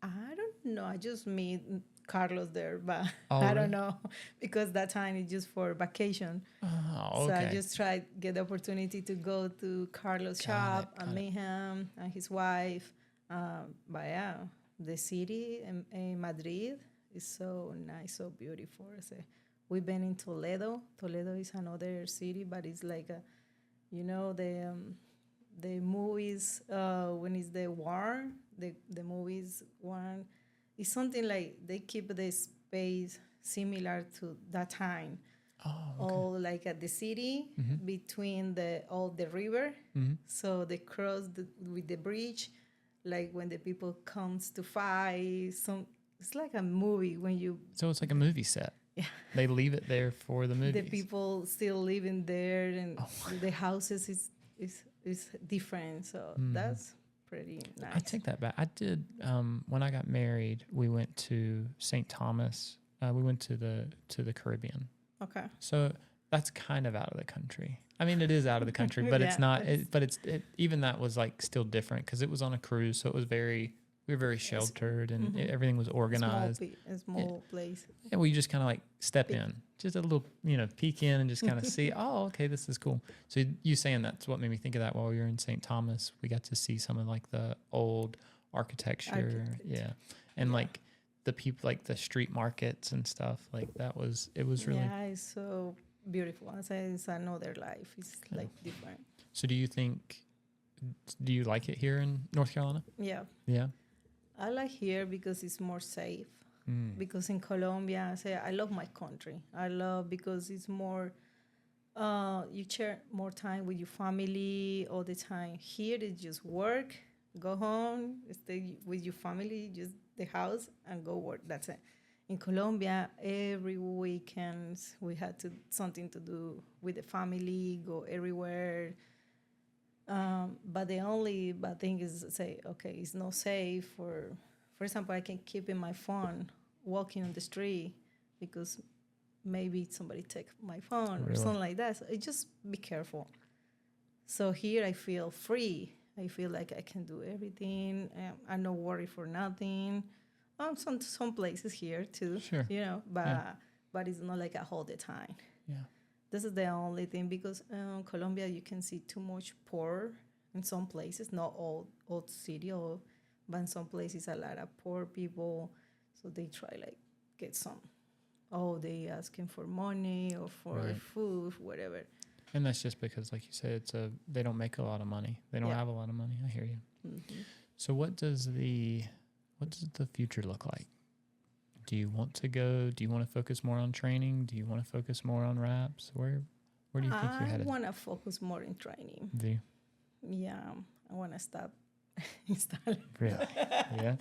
I don't know. I just meet Carlos there, but Oh, I really? don't know because that time is just for vacation. Oh, okay. So I just tried get the opportunity to go to Carlos' shop and meet him and his wife. But yeah, the city in Madrid is so nice, so beautiful. So we've been in Toledo. Toledo is another city, but it's like the movies when it's the war, the movies one. It's something like they keep the space similar to that time. Oh, okay. All like at the city between the river. So they cross with the bridge, like when the people comes to fight. It's like a movie when you. So it's like a movie set. Yeah. They leave it there for the movies. The people still living there, and the houses is different. So that's pretty nice. I take that back. I did when I got married. We went to St. Thomas. We went to the Caribbean. Okay. So that's kind of out of the country. I mean, it is out of the country, but it's not. Even that was like still different because it was on a cruise. So it was we were very sheltered and everything was organized. A small place. Yeah, well, you just kind of like step in, just a little, peek in and just kind of see, oh, okay, this is cool. So you saying that's what made me think of that while we were in St. Thomas. We got to see some of like the old architecture. Yeah. And like the people, like the street markets and stuff like it was really. Yeah, it's so beautiful. I say it's another life. It's like different. So do you like it here in North Carolina? Yeah. Yeah. I like here because it's more safe. Because in Colombia, I love my country. I love because it's more, you share more time with your family all the time. Here it's just work, go home, stay with your family, just the house and go work. That's it. In Colombia, every weekend we had something to do with the family, go everywhere. But the only bad thing is it's not safe. For example, I can keep in my phone walking on the street because maybe somebody take my phone or something like that. So just be careful. So here I feel free. I feel like I can do everything. I'm not worried for nothing. Some places here too, sure. But it's not like all the time. Yeah. This is the only thing because Colombia you can see too much poor in some places, not all city, but in some places a lot of poor people. So they try like get some. They asking for money or for food, whatever. And that's just because, like you said, they don't make a lot of money. They don't have a lot of money. I hear you. Mm-hmm. So what does the future look like? Do you want to go? Do you want to focus more on training? Do you want to focus more on wraps? Where do you think you're headed? I want to focus more in training. Do you? Yeah, I want to stop installing. Really? Yeah.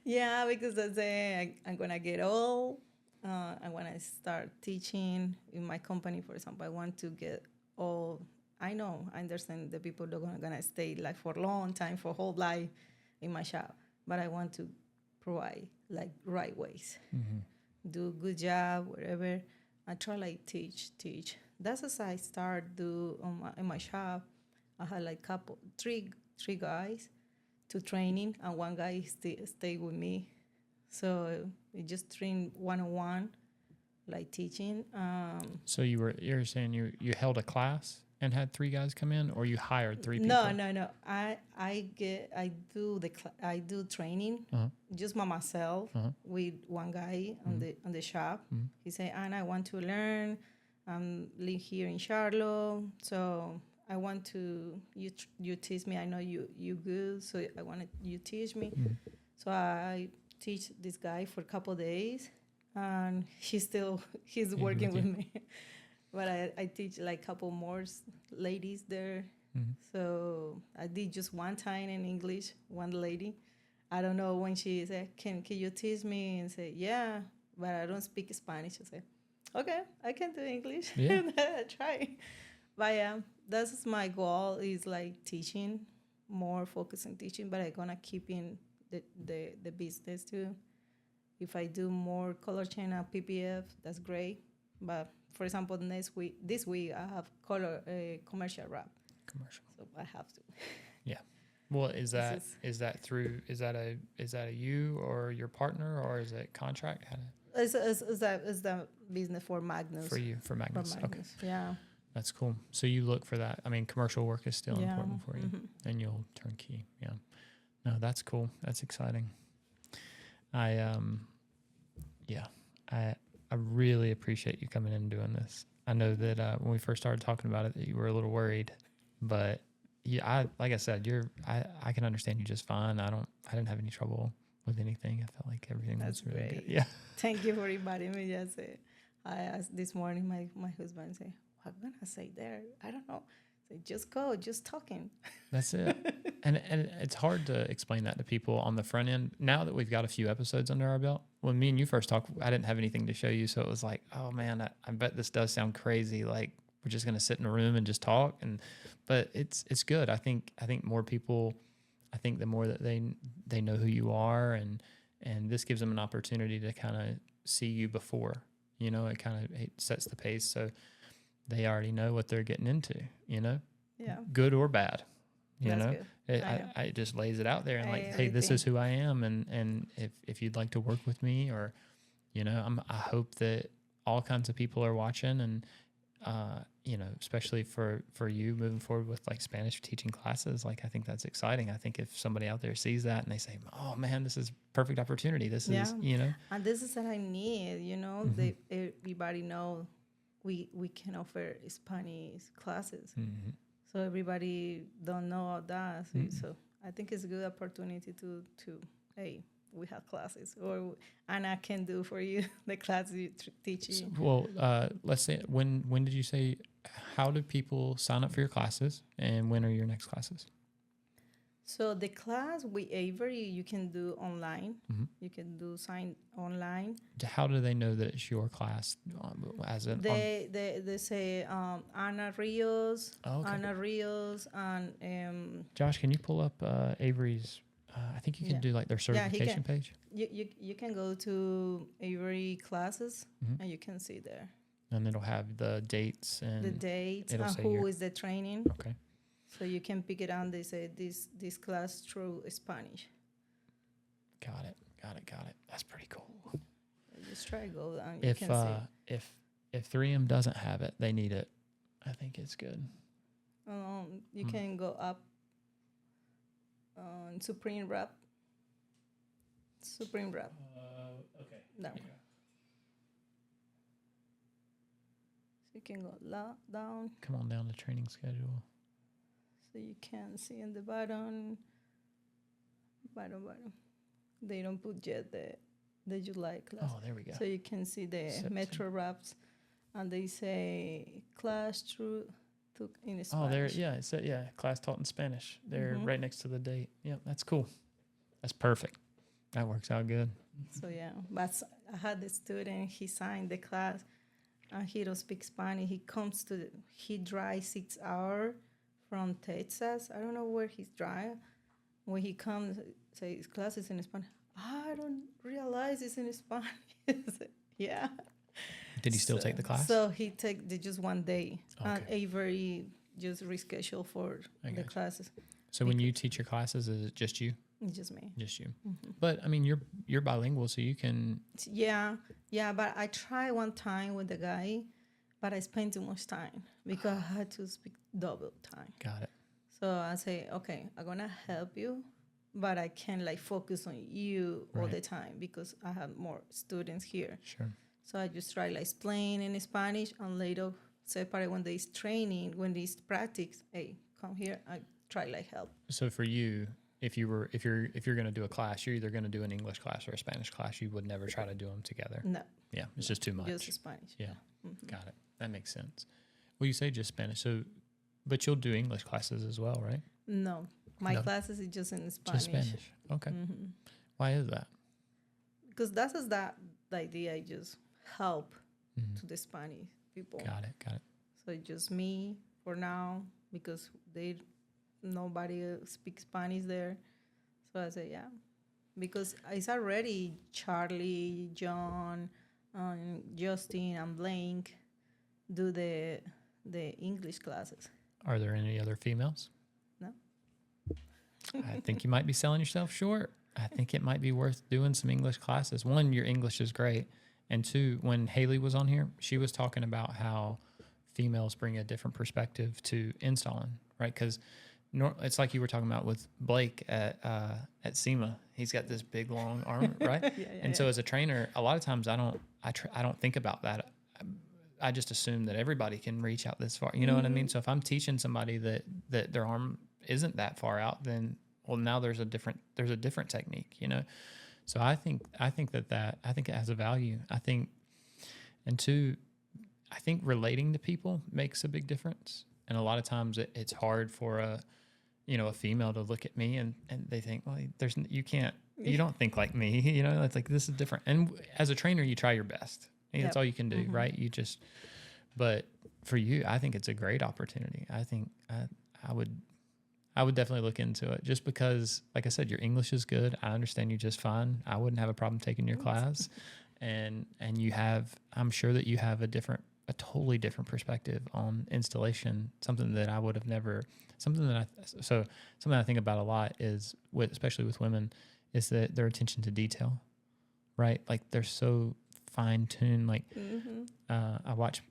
Yeah, because I say I'm gonna get old. I want to start teaching in my company, for example. I want to get all. I understand the people that are gonna stay like for a long time, for whole life in my shop. But I want to provide like right ways, do good job, whatever. I try like teach. That's as I start do in my shop. I had like three guys to training, and one guy stay with me. So we just train 1-on-1, like teaching. So you're saying you held a class and had 3 guys come in, or you hired 3 people? No. I do training just by myself with one guy on the shop. He said, Anna, I want to learn. Live here in Charlotte, so I want to you teach me. I know you good, so I want you teach me. So I teach this guy for a couple of days, and he's working with me. But I teach like a couple more ladies there. So I did just one time in English, one lady. I don't know when she said, can you teach me? And say, yeah, but I don't speak Spanish. I say, okay, I can do English. Yeah. I try. But yeah, that's my goal, is like teaching, more focus on teaching, but I'm going to keep in the business too. If I do more color chain and PPF, that's great. But for example, this week I have commercial wrap. Commercial. So I have to. Yeah. Well, is that a you or your partner, or is it contract? It's the business for Magnus. For Magnus. Okay. Yeah. That's cool. So you look for that. I mean, commercial work is still important for you, and you'll turnkey. Yeah. No, that's cool. That's exciting. I really appreciate you coming in and doing this. I know that when we first started talking about it, that you were a little worried, but yeah, like I said, I can understand you just fine. I didn't have any trouble with anything. I felt like everything was really great. good. Yeah. Thank you for inviting me. I asked this morning my husband, say, what am I gonna say there? I don't know. Say, just go, just talking. That's it. and it's hard to explain that to people on the front end. Now that we've got a few episodes under our belt, when me and you first talked, I didn't have anything to show you. So it was like, oh man, I bet this does sound crazy. Like we're just going to sit in a room and just talk. But it's good. I think more people, the more that they know who you are, and this gives them an opportunity to kind of see you before, it sets the pace. So they already know what they're getting into, Yeah. Good or bad, Good. it just lays it out there and I hey, this is who I am. And if you'd like to work with me, or, I hope that all kinds of people are watching, and, especially for you moving forward with like Spanish teaching classes. Like, I think that's exciting. I think if somebody out there sees that and they say, oh man, this is perfect opportunity. This is, And this is what I need, everybody know we can offer Spanish classes. So everybody don't know all that. So I think it's a good opportunity to hey, we have classes, or Anna can do for you the class you teaching. Well, let's say, when did you say, how do people sign up for your classes, and when are your next classes? So the class with Avery, you can do online. You can do sign online. How do they know that it's your class? They say Anna Rios, oh, okay. Anna Rios, and Josh, can you pull up Avery's? I think you can do like their certification page. You can go to Avery classes and you can see there. And it'll have the dates and who is the training. Okay. So you can pick it on. They say this class through Spanish. Got it. That's pretty cool. Just try to go and you can see. If 3M doesn't have it, they need it. I think it's good. You can go up on Supreme Wrap. Okay. No. So You can go down Come on down to training schedule. so you can see in the bottom. They don't put yet the July class. Oh, there we go. So you can see the September. Metro Wraps, and they say class through in Spanish. Oh, there, yeah, it said, yeah, class taught in Spanish. They're Mhm. right next to the date. Yep, that's cool. That's perfect. That works out good. So yeah, but I had the student. He signed the class, and he don't speak Spanish. He drives 6 hours from Texas. I don't know where he's driving. When he comes, say his class is in Spanish. I don't realize it's in Spanish. Yeah. Did he still take the class? So he take just one day, and Okay. Avery just reschedule for I the gotcha. classes. So when you teach your classes, is it just you? It's just me. Just you. Mhm. But I mean, you're bilingual, so you can. Yeah. But I tried one time with the guy, but I spent too much time because I had to speak double time. Got it. So I say, okay, I'm gonna help you, but I can't like focus on you all Right. the time because I have more students here. Sure. So I just try like explain in Spanish and later separate when there's training, when there's practice. Hey, come here. I try like help. So for you, if you're going to do a class, you're either going to do an English class or a Spanish class. You would never try to do them together. No, Yeah, it's just too much. just Spanish. Yeah. Mhm. Got it. That makes sense. Well, you say just Spanish, so but you'll do English classes as well, right? No, my No. classes is just in Spanish. Just Spanish. Okay. Mm-hmm. Why is that? Because that's just the idea. I just help Mhm. to the Spanish people. Got it. Got it. So it's just me for now because nobody speaks Spanish there. So I say, yeah, because it's already Charlie, John, Justin, and Blank do the English classes. Are there any other females? No. I think you might be selling yourself short. I think it might be worth doing some English classes. One, your English is great. And two, when Haley was on here, she was talking about how females bring a different perspective to installing, right? Because it's like you were talking about with Blake at SEMA. He's got this big, long arm, right? And so as a trainer, a lot of times I don't think about that. I just assume that everybody can reach out this far. You know what I mean? So if I'm teaching somebody that their arm isn't that far out, then well, now there's a different technique, you know. So I think it has a value. And two, I think relating to people makes a big difference. And a lot of times it's hard for a female to look at me and they think, well, you don't think like me, you know. It's like this is different. And as a trainer, you try your best. That's all you can do, right? But for you, I think it's a great opportunity. I think I would definitely look into it just because, like I said, your English is good. I understand you just fine. I wouldn't have a problem taking your class. And I'm sure that you have a totally different perspective on installation, something that I think about a lot is especially with women is that their attention to detail, right? Like they're so fine tuned. Like I watch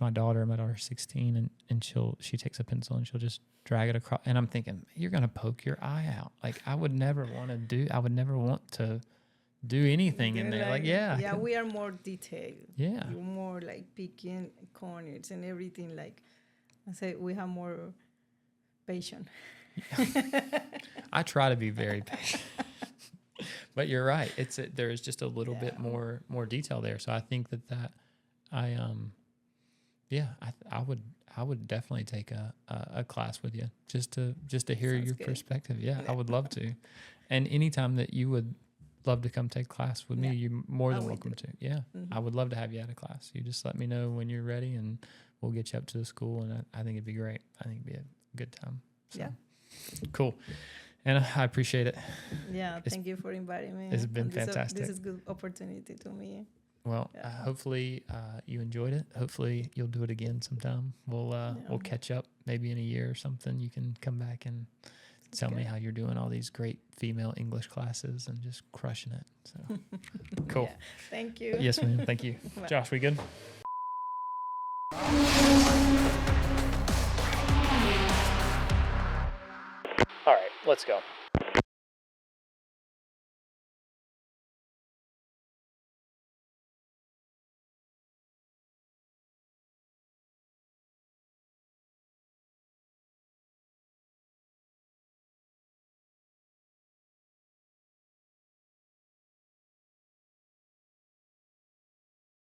my daughter's 16 and she takes a pencil and she'll just drag it across. And I'm thinking, you're going to poke your eye out. Like I would never want to do anything in there. Like, yeah, we are more detailed. Yeah. You're more like picking corners and everything. Like I say, we have more patience. I try to be very patient. But you're right. There is just a little bit more detail there. So I think I would definitely take a class with you just to hear Sounds your good. perspective. Yeah, I would love to. And anytime that you would love to come take class with me, you're more than welcome to. Yeah, I would love to have you at a class. You just let me know when you're ready, and we'll get you up to the school. And I think it'd be great. I think it'd be a good time. So, Yeah. Cool. And I appreciate it. Yeah, thank you for inviting me. It's been And fantastic. This is a good opportunity to me. Well, hopefully you enjoyed it. Hopefully you'll do it again sometime. We'll catch up maybe in a year or something. You can come back and tell me how you're doing all these great female English classes and just crushing it. So cool. Yeah, thank you. Yes, ma'am. Thank you. Bye. Josh, we good? All right, let's go.